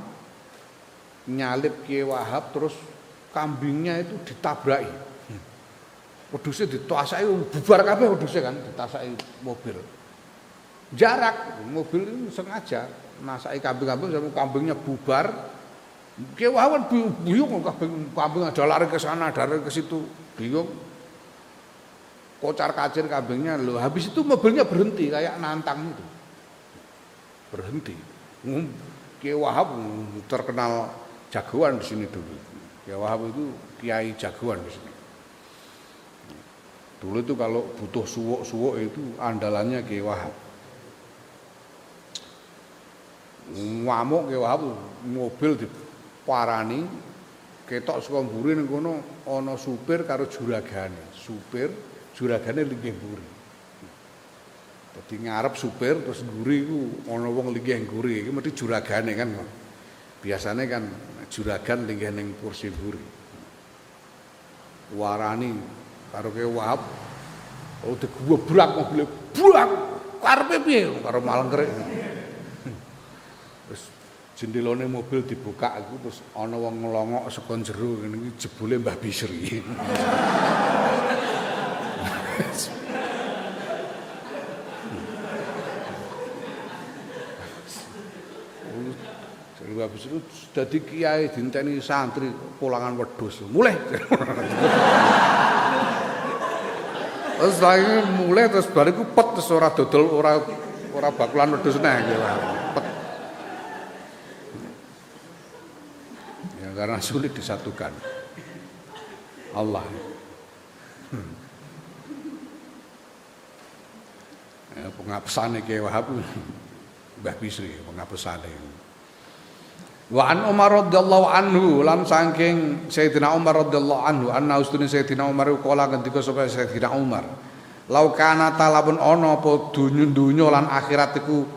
nyalip Kiai Wahab terus kambingnya itu ditabraki. Wedhuse ditasaki bubar kabeh wedhuse kan ditasaki mobil. Jarak mobil ini sengaja nasaki kambing-kambing sampai kambingnya bubar. Kiai Wahab bingung kambing ada lari ke sana, ada lari ke situ, bingung. Kocar-kacir kambingnya loh. Habis itu mobilnya berhenti kayak nantang itu. Berhenti. Kiai Wahab terkenal jagoan di sini dulu. Kiai Wahab itu kiai jagoan di sini. Dulu itu kalau butuh suwuk-suwuk itu andalannya Kiai Wahab. Ngamuk Kiai Wahab mobil diparani ketok saka mburi ning kono ana supir karo juragane. Supir juragane linggih mburi. Dadi ngarep supir terus mburi iku ana wong linggih mburi iki mesti juragane kan. Biasane kan juragan linggih ning kursi mburi. Warani karo Kiai Wahab oh digubrak mobil brak karepe piye karo malengkerik. Terus jendelane mobil dibuka iku terus ana wong ngelongok saka jero ngene iki jebule Mbah Bisri. Mbah Bisri dadi kiai dinteni santri pulangan wedhus. Mulih. Terus lagi mulai terus bariku pet terus ora dodol ora bakulan wedhus neh pet. Ya karena sulit disatukan. Allah. Ya pengapesane Kiai Wahab Mbah Bisri pengapesane. Wa an Umar radhiyallahu anhu lan saking Sayyidina Umar radhiyallahu anhu anna ustune Sayyidina Umar kala ngendika sapa Sayyidina Umar lau kana talabun ana apa dunya lan akhirat iku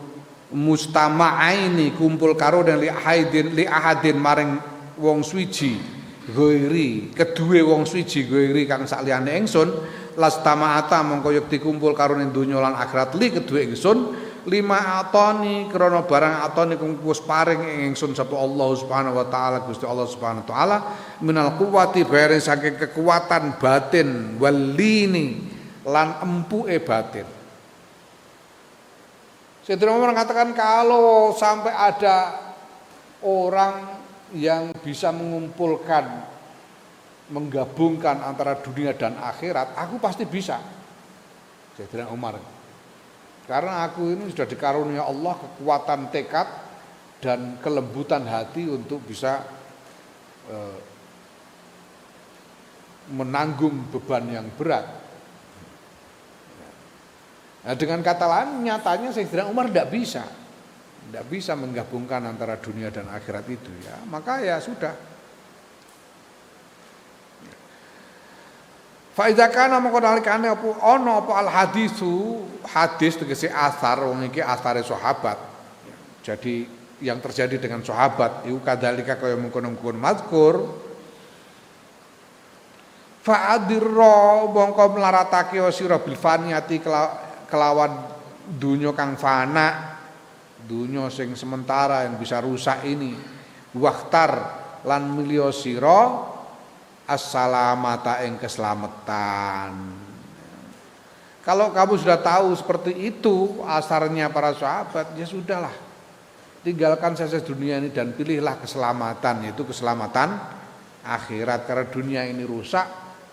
mustama'aini kumpul karo dan li ahadin maring wong swiji ghairi kedue wong swiji ghairi kang sakliyane ingsun lastama'ata mongko yekti kumpul karo ning dunya lan akhirat li kedue ingsun lima atoni krana barang atoni kang wis paring ingsun sapa Allah Subhanahu wa taala Gusti Allah Subhanahu wa taala minal quwwati bareng saking kekuatan batin walini lan empuke batin. Sayyidina Umar mengatakan kalau sampai ada orang yang bisa menggabungkan antara dunia dan akhirat, aku pasti bisa. Sayyidina Umar. Karena aku ini sudah dikarunia Allah kekuatan tekad dan kelembutan hati untuk bisa menanggung beban yang berat. Nah, dengan kata lain nyatanya Sayyidina Umar tidak bisa menggabungkan antara dunia dan akhirat itu ya. Maka ya sudah. Fa iza kana mongko nalikane apa ana apa al hadis tegese asar wong iki asare sahabat. Jadi yang terjadi dengan sahabat iku kadzalika kaya mungkon-mungkon mazkur fa adirra mongko mlaratake sira bil faniyati kelawan dunya kang fana, dunya sing sementara yang bisa rusak ini. Waqtar lan milya sira as-salamata ing keselamatan. Kalau kamu sudah tahu seperti itu asarnya para sahabat, ya sudahlah. Tinggalkan saja dunia ini dan pilihlah keselamatan, yaitu keselamatan akhirat. Karena dunia ini rusak,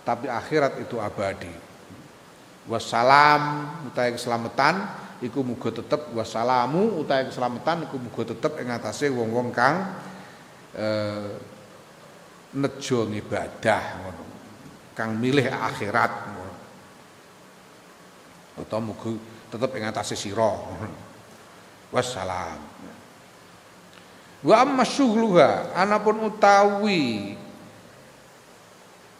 tapi akhirat itu abadi. Wassalam utahe keselamatan iku muga tetep wassalamu utahe keselamatan iku muga tetep ing atase wong-wong kang nejo ngibadah ngono. Kang milih akhirat ngono. Utawa muga tetep ing atase sira. Wassalam. Wa amma syughluha anapun utawi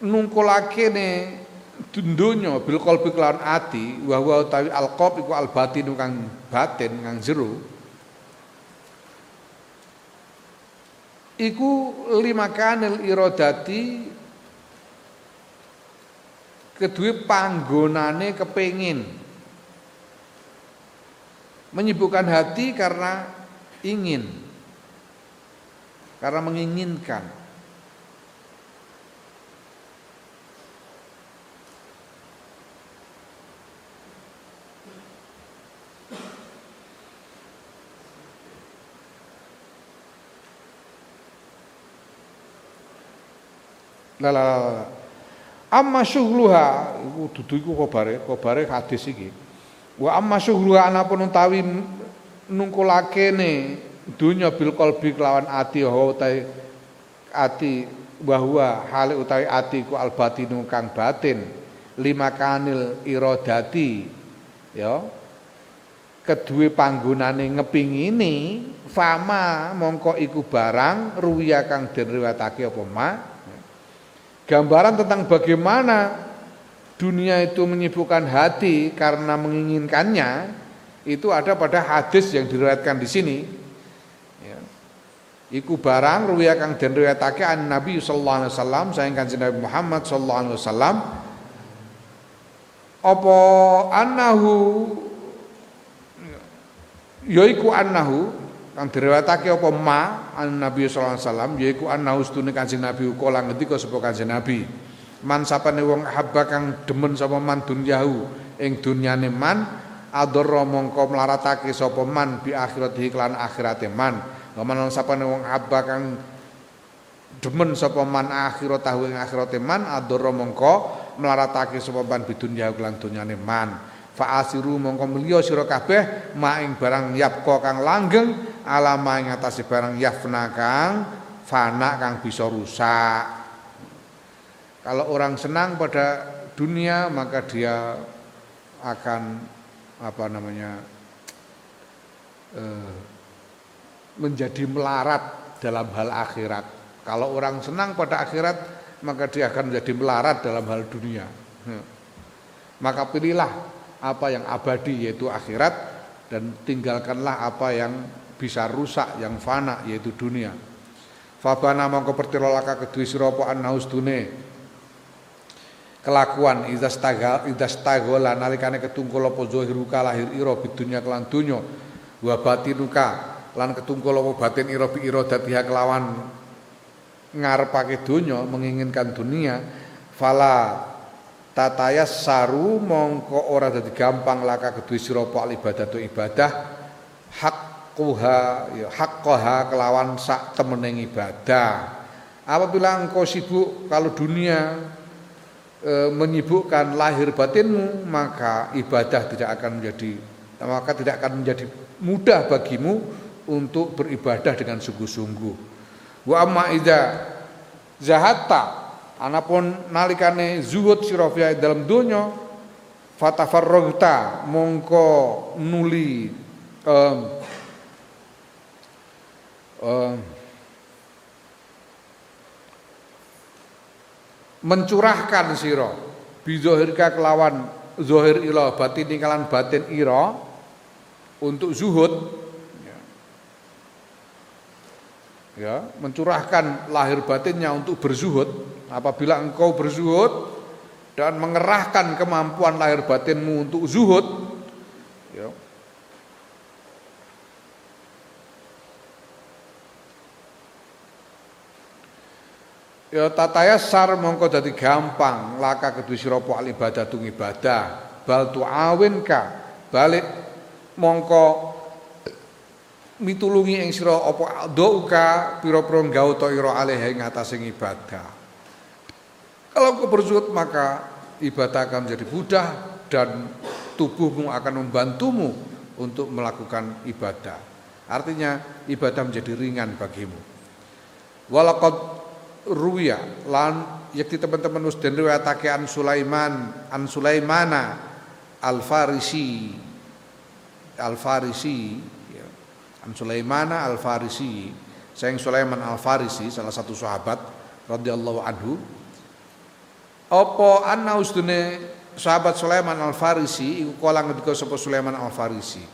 nungkulakene dunya bil qalbi kelawan ati wa huwa utawi alqab iku albatin kang batin kang jero iku limakanil iradati kedue panggonane kepengin menyibukkan hati karena ingin karena menginginkan. Lala. Amma syughluha iku dudu iku kobare hadis iki. Wa amma syughluha anapun utawi nungkulakene dunya bil qalbi kelawan ati utawi ati bahwa hale utawi ati ku al batinu kang batin lima kanil iradati ya kedue panggonane ngepingini fama mongko iku barang ruwiya kang den riwayatake apa ma. Gambaran tentang bagaimana dunia itu menyibukkan hati karena menginginkannya itu ada pada hadis yang diriwayatkan di sini. Ya. Iku barang ruwiya kang den riwayatake an Nabi sallallahu alaihi wasallam saking Kanjeng Nabi Muhammad sallallahu alaihi wasallam apa annahu yaiku annahu kang diriwayatake apa ma an Nabi sallallahu alaihi wasallam yaiku annahu stune Kanjeng Nabi kala ngendika sapa Kanjeng Nabi man sapane wong habba kang demen sapa man dunyahu ing dunyane man adara mongko mlaratake sapa man bi akhirati lan akhirate man man sapane wong habba kang demen sapa man akhiratahu ing akhirate man adara mongko mlaratake sapa man bi dunyahu lan dunyane man fa asiru mongko mliya sira kabeh ma ing barang yapka kang langgeng alama ing atase barang yafna kang fana kang bisa rusak. Kalau orang senang pada dunia maka dia akan menjadi melarat dalam hal akhirat. Kalau orang senang pada akhirat maka dia akan menjadi melarat dalam hal dunia. Maka pilihlah apa yang abadi yaitu akhirat dan tinggalkanlah apa yang bisa rusak yang fana yaitu dunia. Fabana mongko pertira laka kedue sira apa annaustune kelakuan idzastagola nalikane ketungkul apa zahiruka lahir ira bidunya kelan dunya wa batinuka lan ketungkul apa batin ira bi iradatiha kelawan ngarepake dunya menginginkan dunia fala tatayas saru mongko ora dadi gampang laka kedue sira apa ibadatu ibadah haqqaha kelawan sak temening ibadah. Apabila engkau sibuk kalau dunia menyibukkan lahir batinmu maka ibadah tidak akan menjadi mudah bagimu untuk beribadah dengan sungguh-sungguh. Wa amma idza zahatta anapun nalikane zuhud sira fi dalam donya fatafarragta mongko nuli mencurahkan sira bidzahirka kelawan zahir ila batin kalan batin ira untuk zuhud ya mencurahkan lahir batinnya untuk berzuhud. Apabila engkau berzuhud dan mengerahkan kemampuan lahir batinmu untuk zuhud ya ya tatayasar mongko dadi gampang laka kedue sira apa ibadatung ibadah bal tuawinka balik mongko mitulungi ing sira apa dauka pira-pira gauta ira alih ing atase ibadah. Kalau kau berzuhud maka ibadah akan menjadi mudah dan tubuhmu akan membantumu untuk melakukan ibadah. Artinya ibadah menjadi ringan bagimu. Walaqad ruwiya lan yakti teman-teman wis den riwayatake an Sulaimana al-Farisi ya. An Sulaimana al-Farisi sayang Sulaiman al-Farisi salah satu sahabat radhiyallahu anhu apa anna ustune sahabat Sulaiman al-Farisi iku kala ngendika sapa Sulaiman al-Farisi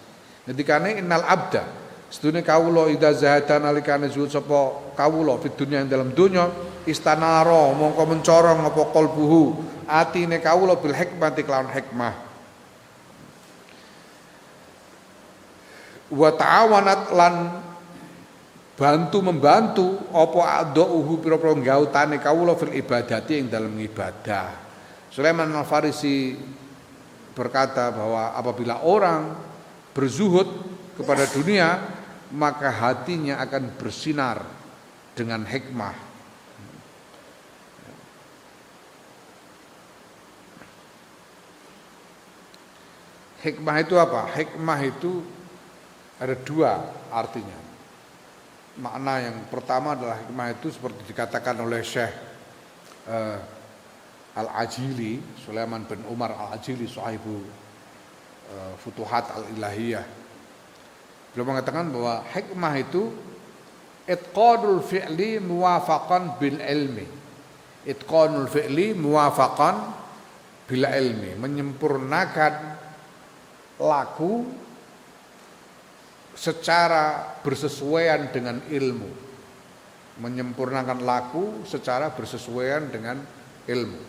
ngendikane innal abda sedune kawula idza zahada nalikane zuhud sapa kawula fid dunya dalam dunya istanara mongko mencorong apa qalbuhu atine kawula bil hikmati kelawan hikmah wa ta'awanat lan membantu apa adauhu pira-pira gautane kawula fil ibadati ing dalam ibadah. Sulaiman Al-Farisi berkata bahwa apabila orang berzuhud kepada dunia, maka hatinya akan bersinar dengan hikmah. Hikmah itu apa? Hikmah itu ada dua artinya. Makna yang pertama adalah hikmah itu seperti dikatakan oleh Syekh Al-Ajili, Sulaiman bin Umar Al-Ajili, sahibu Futuhat Al-Ilahiyah. Beliau mengatakan bahwa hikmah itu itqanul fi'li muwafaqan bil ilmi. Itqanul fi'li muwafaqan bil ilmi, menyempurnakan laku secara bersesuaian dengan ilmu, menyempurnakan laku secara bersesuaian dengan ilmu.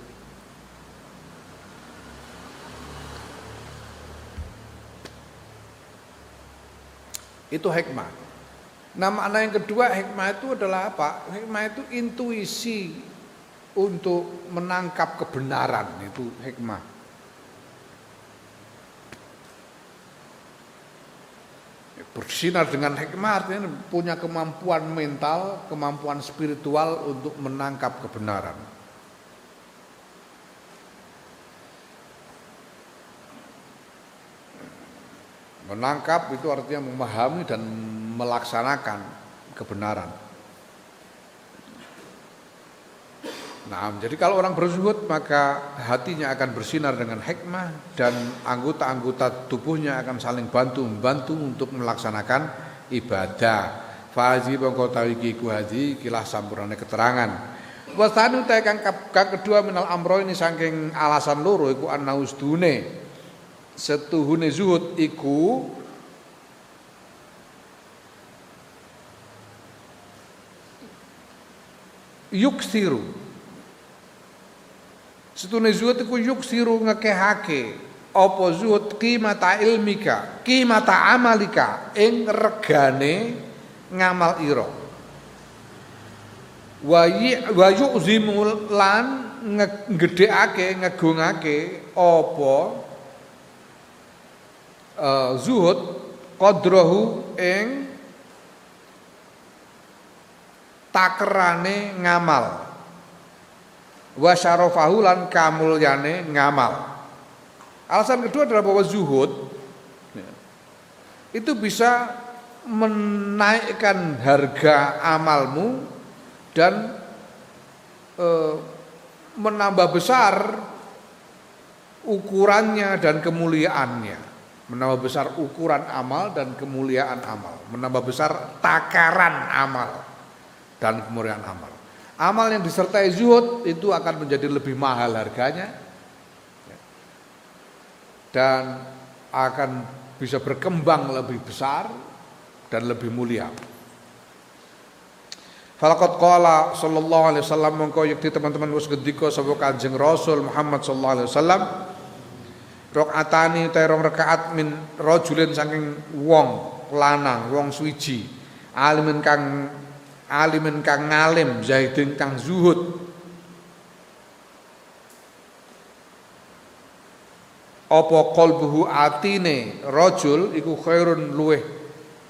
Itu hikmah. Nah, makna yang kedua hikmah itu adalah apa? Hikmah itu intuisi untuk menangkap kebenaran, itu hikmah. Bersinar dengan hikmah artinya punya kemampuan mental, kemampuan spiritual untuk menangkap kebenaran. Menangkap itu artinya memahami dan melaksanakan kebenaran. Nah, jadi kalau orang berzuhud maka hatinya akan bersinar dengan hikmah dan anggota-anggota tubuhnya akan saling membantu untuk melaksanakan ibadah. Fahaji bangko tawiki ku haji kilah sampurane keterangan. Wasanu ta kang kedua minal amro ini saking alasan loro iku anaustune. Setuhune zuhud iku yuksiru. Setune zuhud iku yuksiru ngekehake apa zuhud qimata ilmika, qimata amalika ing regane ngamal ira. Wa yu'zimu lan ngedhekake ngegungake apa zuhud qadrahu ing takerane ngamal. Wa syarafahu lan kamulyane ngamal. Alasan kedua adalah bahwa zuhud itu bisa menaikkan harga amalmu dan menambah besar ukurannya dan kemuliaannya. Menambah besar ukuran amal dan kemuliaan amal, menambah besar takaran amal dan kemuliaan amal. Amal yang disertai zuhud itu akan menjadi lebih mahal harganya dan akan bisa berkembang lebih besar dan lebih mulia. Falaqad qala sallallahu alaihi wasallam mongko yakti teman-teman wis ngendika sapa Kanjeng Rasul Muhammad sallallahu alaihi wasallam rakaatani ta rong rakaat min rajulin saking wong lanang wong suwiji alimin kang ngalim zahidin kang zuhud apa qalbuhu atine rajul iku khairun luweh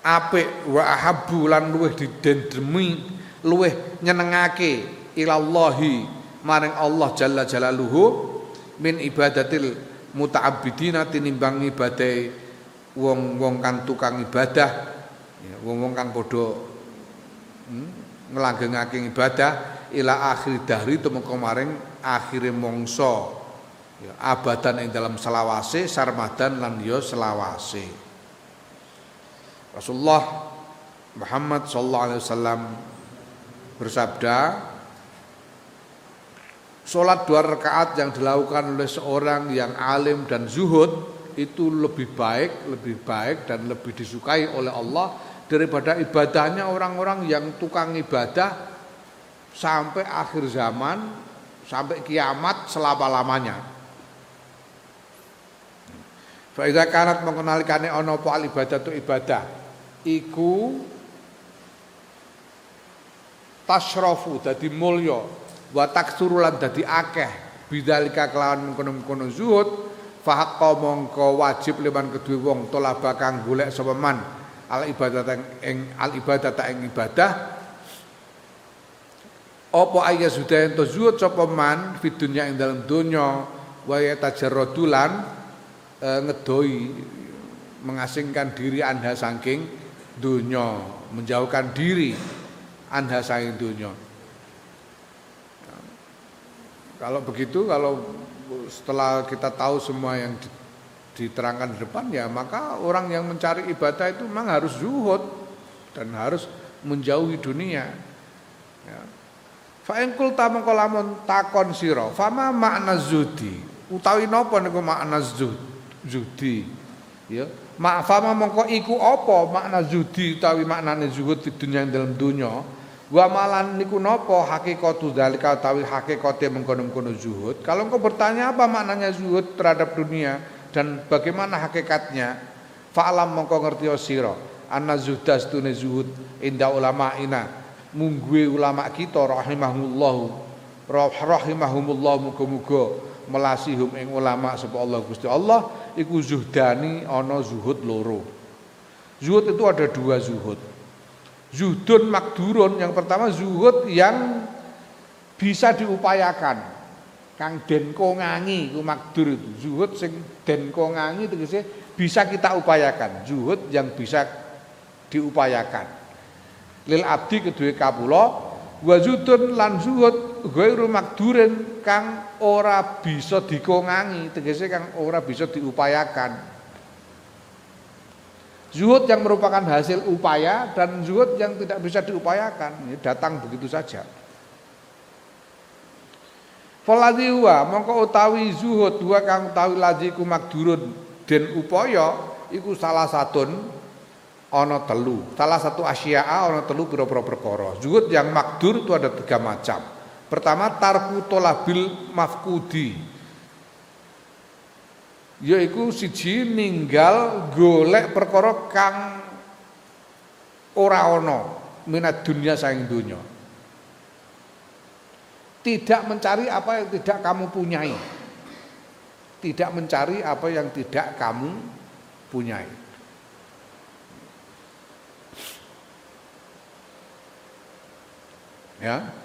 apik wa ahabbu lan luweh didendemi luweh nyenengake ilallahi maring Allah jalla jalaluhu min ibadatil muta'abbidina tinimbang ibadah wong-wong kang tukang ibadah wong-wong kang padha nglanggengake ibadah ila akhir dahri tumeka maring akhire mangsa ya abadan ing dalam selawase sarmadan lan ya selawase. Rasulullah Muhammad sallallahu alaihi wasallam bersabda, salat 2 rakaat yang dilakukan oleh seorang yang alim dan zuhud itu lebih baik dan lebih disukai oleh Allah daripada ibadahnya orang-orang yang tukang ibadah sampai akhir zaman, sampai kiamat selama-lamanya. Fa iza kanat mengkenalikane ana apa al ibadatu ibadah iku Tasrofu dadi mulya, wa taksuru lan dadi akeh, bidzalika kelawan mengkono-mengkono zuhud, fahaqqa mongko wajib liman kedue wong tolaba kang golek sapa man al ibadah ing ibadah apa aya sudah ento zuhud sapa man fid dunya ing dalem donya wa yatajarradulan ngedoi mengasingkan diri anha saking dunya, menjauhkan diri anha saking dunya. Kalau begitu, kalau setelah kita tahu semua yang diterangkan di depan ya, maka orang yang mencari ibadah itu memang harus zuhud dan harus menjauhi dunia. Ya. Fa in qulta mongko lamun takon sira, fama makna zuhdi? Utawi napa niku makna zuhdi? Ya. Fama mongko iku apa makna zuhdi utawi maknane zuhud di dunia dalam dunia? Wa malan niku napa hakikatu dzalika utawi hakikate mengkono-mengkono zuhud. Kalau engkau bertanya apa maknanya zuhud terhadap dunia dan bagaimana hakikatnya, fa'alam mongko ngerti sira anna zuhda stune zuhud inda ulama ina mungguwe ulama kita rahimahumullah muga-muga melasihum ing ulama sapa Allah Gusti Allah iku zuhdani ana zuhud loro. Zuhud itu ada dua zuhud. Zuhdun makdurun, yang pertama zuhud yang bisa diupayakan. Kang den kongangi ku makdur itu. Zuhud sing den kongangi tegese bisa kita upayakan. Zuhud yang bisa diupayakan. Lil abdi kedue kawula wa zuhdun lan zuhud ghairu makdurin kang ora bisa dikongangi, tegese kang ora bisa diupayakan. Zuhud yang merupakan hasil upaya dan zuhud yang tidak bisa diupayakan, ini datang begitu saja. Faladhi huwa mongko utawi zuhud huwa kang utawi ladzi ku makdurun den upaya iku salah satun ana telu. Salah satu asya'a ana telu pira-pira perkara. Zuhud yang makdur itu ada 3 macam. Pertama tarku tolabil mafkudi, yaiku siji ninggal golek perkara kang ora ana minat dunia saing dunya. Tidak mencari apa yang tidak kamu punyai. Tidak mencari apa yang tidak kamu punyai. Ya.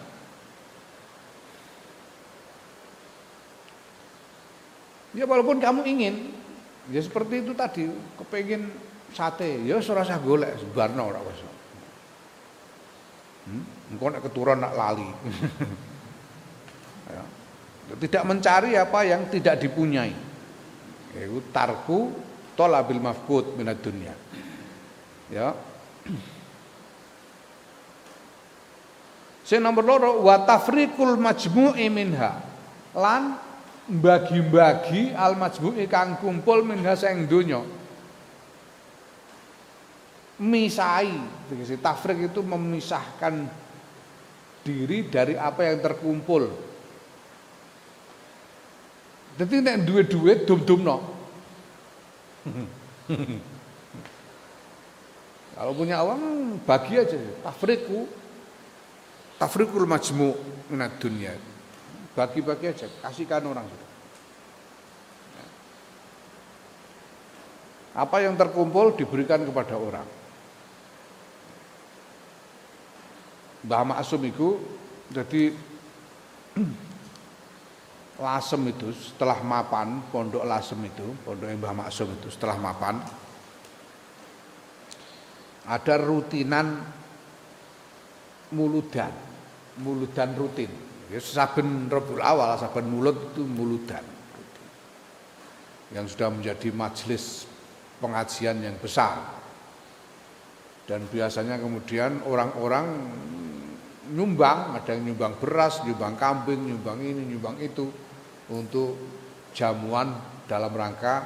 Ya walaupun kamu ingin, ya seperti itu tadi, kepengin sate, ya ora usah golek, sebarno ora usah. Engko nek keturun nak lali. Ya. Tidak mencari apa yang tidak dipunyai. Itu tarku talabil mafqud minad dunya. Ya. Sing nomor 2 wa tafriqul majmu'i minha. Lan bagi-bagi al-majmu'i kang kumpul minha saing donya. Misai, tegese tafriq itu memisahkan diri dari apa yang terkumpul. Dadi nek duwe duit dum-dumno. Kalau punya uang bagi aja, tafriqul majmu' minad dunya. Bagi-bagi aja, kasihkan orang. Apa yang terkumpul diberikan kepada orang. Mbah Maksum itu, jadi Lasem itu setelah mapan, pondok Lasem itu, pondok Mbah Maksum itu setelah mapan, ada rutinan muludan rutin. Ya, saben Rabiul Awal, saben mulud itu muludan yang sudah menjadi majelis pengajian yang besar. Dan biasanya kemudian orang-orang nyumbang, ada yang nyumbang beras, nyumbang kambing, nyumbang ini, nyumbang itu untuk jamuan dalam rangka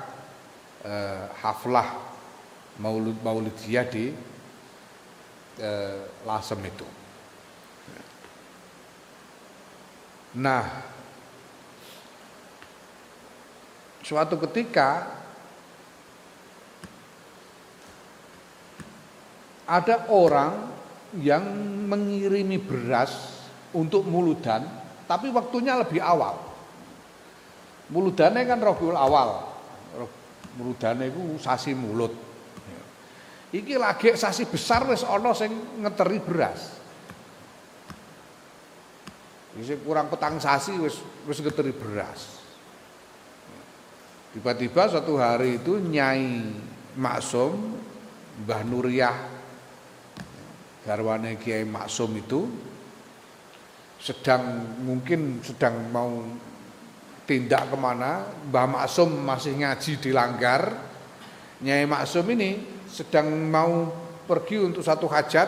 haflah maulidiyah di Lasem itu. Nah, suatu ketika ada orang yang mengirimi beras untuk muludan, tapi waktunya lebih awal. Muludane kan Rabiul Awal. Muludane iku sasi mulut. Iki lagi sasi besar wis ana sing ngeteri beras. Wis kurang petang sasi wis ngeteri beras. Tiba-tiba suatu hari itu Nyai Maksum, Mbah Nuriyah, garwane Kiai Maksum itu mungkin sedang mau tindak kemana, Mbah Maksum masih ngaji di Langgar, Nyai Maksum ini sedang mau pergi untuk satu hajat,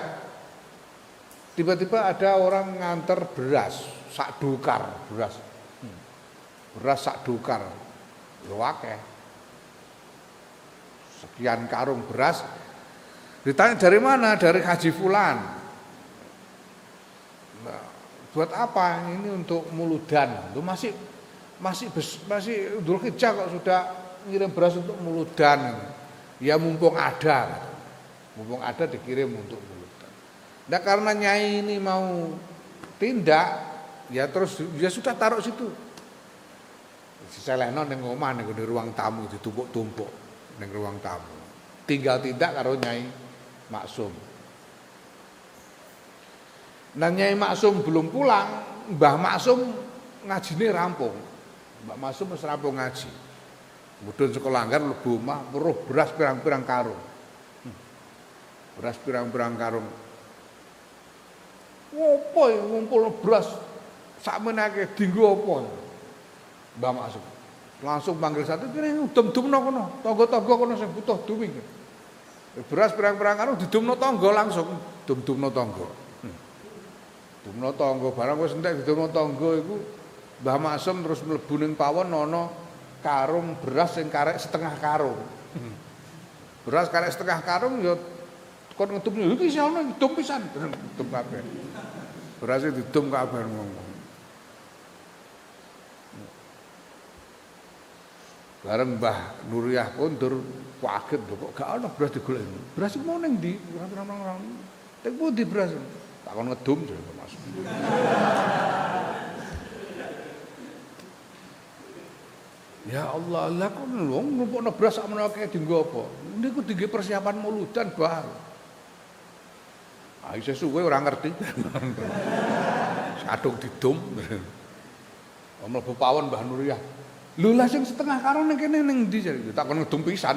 tiba-tiba ada orang nganter beras, sak dukar beras sak dukar, akeh, sekian karung beras. Ditanya dari mana? Dari Haji Fulan. Nah, buat apa? Ini untuk muludan. Itu masih Dzulhijjah kok sudah ngirim beras untuk muludan. Ya mumpung ada dikirim untuk muludan. Nah karena Nyai ini mau tindak, ya terus ya sudah taruh situ. Selehno ning omah ning ruang tamu ditumpuk-tumpuk ning ruang tamu. Tinggal tindak karo Nyai Maksum. Nah Nyai Maksum belum pulang, Mbah Maksum ngajine rampung. Mbah Maksum wis rampung ngaji. Mudhun sekolah Langgar mlebu omah weruh beras pirang-pirang karung. Beras pirang-pirang karung. Opo ngumpul beras sakmene akeh dienggo apa? Mbah Maksum langsung panggil satu, kene udum-dumno kono, tangga-tangga kono sing butuh duwing. Beras pirang-pirang karung didumno tangga langsung, dum-dumno tangga. Dumno tangga barang wis entek didumno tangga iku Mbah Maksum terus mlebu ning pawon ana karung beras sing karek setengah karung. Beras karek setengah karung ya kon ngedum iki isih ana didum pisan, didum kabeh. Berase didum kabeh ngomong. Bareng Mbah Nuriyah kondur kaget kok gak ana beras digoleki. Beras iku mau ning ndi? Ora-ora. Teng pundi beras? Takon ngedum jare Mas. Ya Allah, lah kok wong ngumpulno beras sak menawa akeh dienggo apa? Niku dienggo persiapan muludan, Bah. Ah isih suwe ora ngerti. Kadung didum. Mlebu pawon Mbah Nuriyah. Lho lah sing setengah karung ning kene ning ndi jare? Takon ngedum pisan.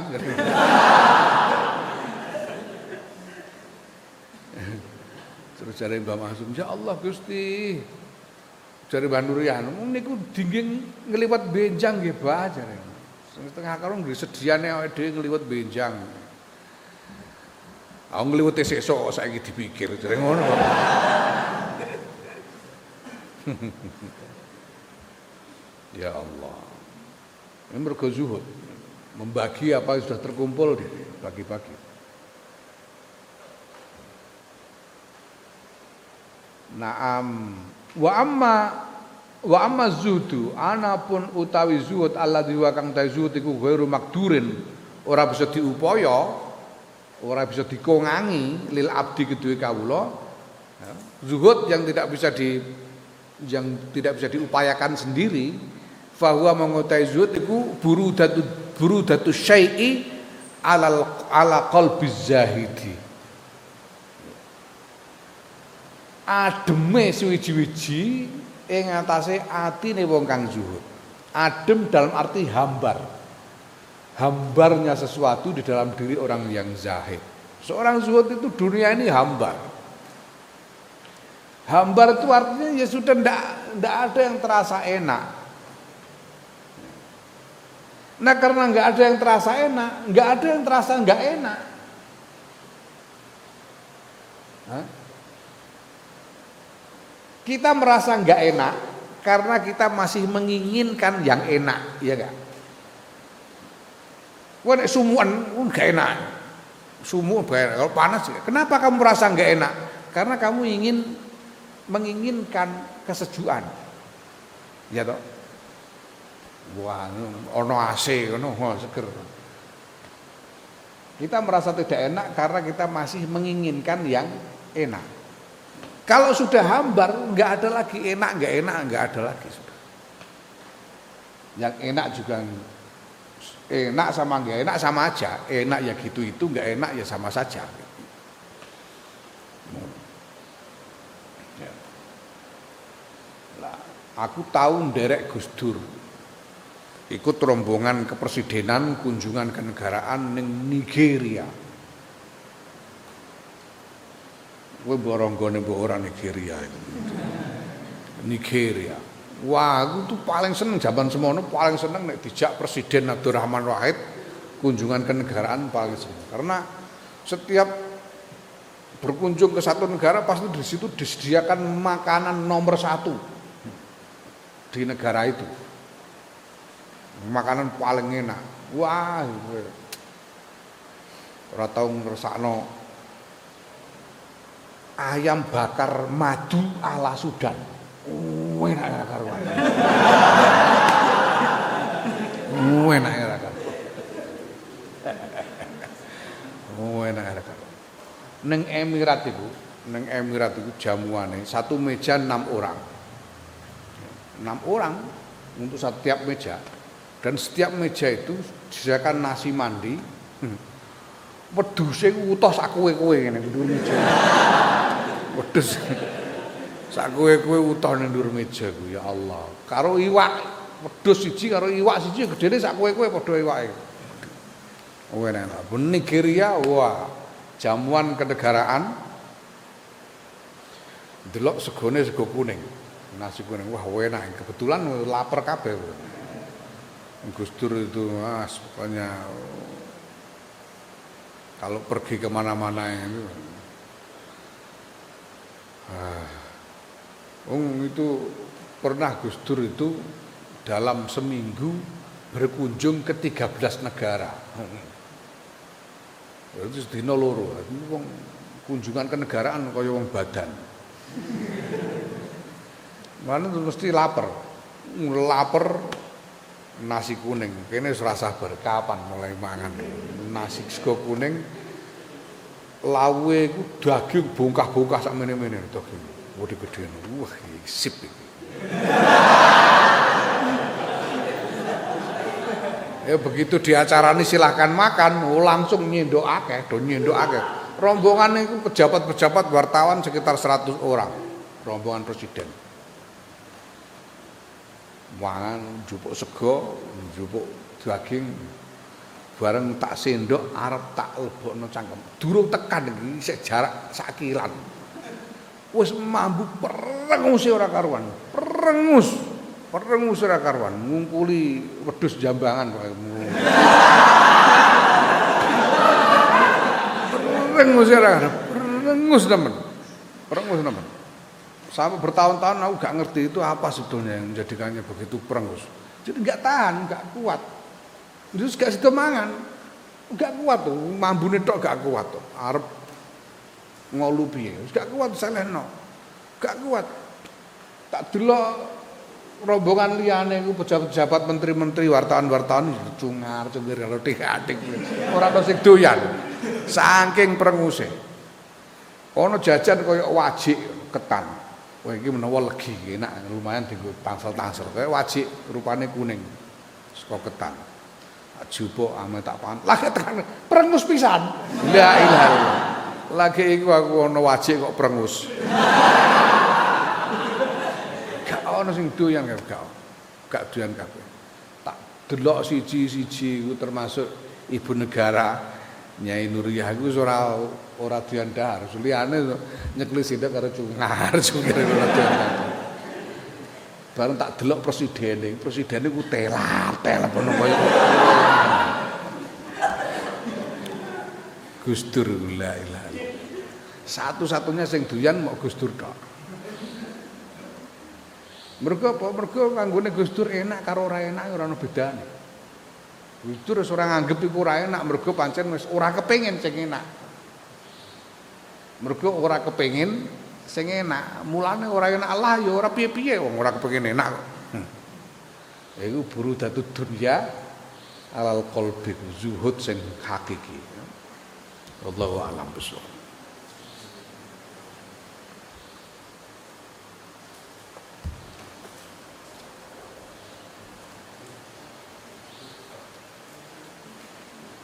Terus jare Mbah Maksum, "Ya Allah Gusti." Jare Mbah Nuriyah, "Niku dingging ngliwat benjang nggih, Bah," jare. Sing setengah karung nggih sediane awake dhewe ngliwat benjang. Aku ngliwate sesuk saiki dipikir, jare ngono. Ya Allah. Ini mergo zuhud, membagi apa yang sudah terkumpul bagi-bagi. Naam wa amma zuhdu anapun utawi zuhud alladzi wa kang ta zuhud iku ghairu makdurin, ora bisa diupaya, ora bisa dikongangi lil abdi kedue kawula. Zuhud yang tidak bisa diupayakan sendiri. Fahuwa mengutai zuhud iku burudatu syai'i ala qalbi zahidi. Ademe suwiji-wiji ing atase atine wong kang zuhud. Adem dalam arti hambar. Hambarnya sesuatu di dalam diri orang yang zahid. Seorang zuhud itu dunia ini hambar. Hambar itu artinya ya sudah ndak ada yang terasa enak. Nah karena nggak ada yang terasa enak, nggak ada yang terasa nggak enak. Kita merasa nggak enak karena kita masih menginginkan yang enak, ya nggak? Wah sumuan nggak enak, sumu kalau panas. Kenapa kamu merasa nggak enak? Karena kamu menginginkan kesejukan, ya toh? Wah, ono AC, ono seger. Kita merasa tidak enak karena kita masih menginginkan yang enak. Kalau sudah hambar, nggak ada lagi enak, nggak ada lagi sudah. Yang enak juga enak sama nggak enak sama aja. Enak ya gitu itu, nggak enak ya sama saja. Ya. Lah, aku tahu nderek Gus Dur. Ikut rombongan kepresidenan kunjungan kenegaraan ning Nigeria. Kowe boronggone mbok ora Nigeria itu. Nigeria. Wah, aku tuh paling seneng zaman semono paling seneng nek dijak Presiden Abdurrahman Wahid kunjungan kenegaraan paling seneng. Karena setiap berkunjung ke satu negara pasti di situ disediakan makanan nomor 1 di negara itu. Makanan paling enak. Wah, ora tau ngrasakno ayam bakar madu ala Sudan. Enak ya karuan. Enak ya karuan. Enak ya karuan. Ning Emirat iku jamuane satu meja 6 orang. 6 orang untuk setiap meja. Dan setiap meja itu disediakan nasi mandi. Wedhuse utuh sak kowe-kowe ngene ndur meja. Wedhus sak kowe-kowe utuh ning ndur meja ku ya Allah. Karo iwak wedhus siji karo iwak siji gedene sak kowe-kowe padha iwake. Oh enak. Nigeria wah, jamuan kenegaraan. Delok segone sego kuning. Nasi kuning wah enak. Kebetulan lapar kabeh. Gus Dur itu mas pokoknya kalau pergi kemana-mana itu pernah Gus Dur itu dalam seminggu berkunjung ke 13 negara. Itu sedina loro. Wong kunjungan kenegaraan kaya wong badan. Mana tuh mesti lapar. Nasi kuning, kene wis rasa berkapan mulai mangan. Nasi sego kuning lawe iku daging bongkah-bongkah sak mene-mene daging. Gede-gede. Wah, sip iki. Ya begitu diacarani silahkan makan, langsung nyendok akeh. Rombongan itu pejabat-pejabat wartawan sekitar 100 orang. Rombongan presiden. Mangan njupuk sego, njupuk daging bareng tak sendok arep tak lebokno cangkem. Durung tekan iki isih jarak sak kilan. Wis mambu perengus ora karuan. Perengus ora karuan, ngungkuli wedhus jambangan kok. Perengus ora karuan, perengus nemen. Sampai bertahun-tahun aku gak ngerti itu apa sebetulnya yang menjadikannya begitu perengus. Jadi gak tahan, gak kuat. Terus gak sido mangan. Gak kuat tuh, mambune tok gak kuat tuh. Arep ngolu piye. Gak kuat selehno. Gak kuat. Tak delok rombongan liyane iku pejabat-pejabat menteri-menteri wartawan-wartawan cungar-cungir karo tik-tik. Ora ono sing doyan. Saking perenguse. Ono jajan kaya wajik ketan. Wah iki menawa legi enak lumayan dienggo tangsel-tangsel. Kayak wajik rupane kuning. Saka ketan. Jupuk ame tak pangan. Lagi tekan perengus pisan. La ilaha illallah. Lagi iku aku ana wajik kok perengus. Gak ono sing doyan gak doyan kabeh. Tak delok siji-siji iku termasuk ibu negara Nyai Nuriyah iku ora doyan dahar. Liyane nyekli sithik karo cungar ora doyan. Bareng tak delok presiden ku telat ono kaya Gus Dur la ilaha illallah. Satu-satunya sing doyan mok Gus Dur tok. Mergo apa? Mergo kanggone Gus Dur enak karo ora enak ora ono bedane. Gus Dur wis ora nganggep iku ora enak mergo pancen wis ora kepengin sing enak. Mergo ora kepengin sing enak, mulane ora enak Allah ya ora piye-piye wong ora kepengin enak kok. Iku burudatud dunya alal qalbi, zuhud sing hakiki. Wallahu a'lam bishawab.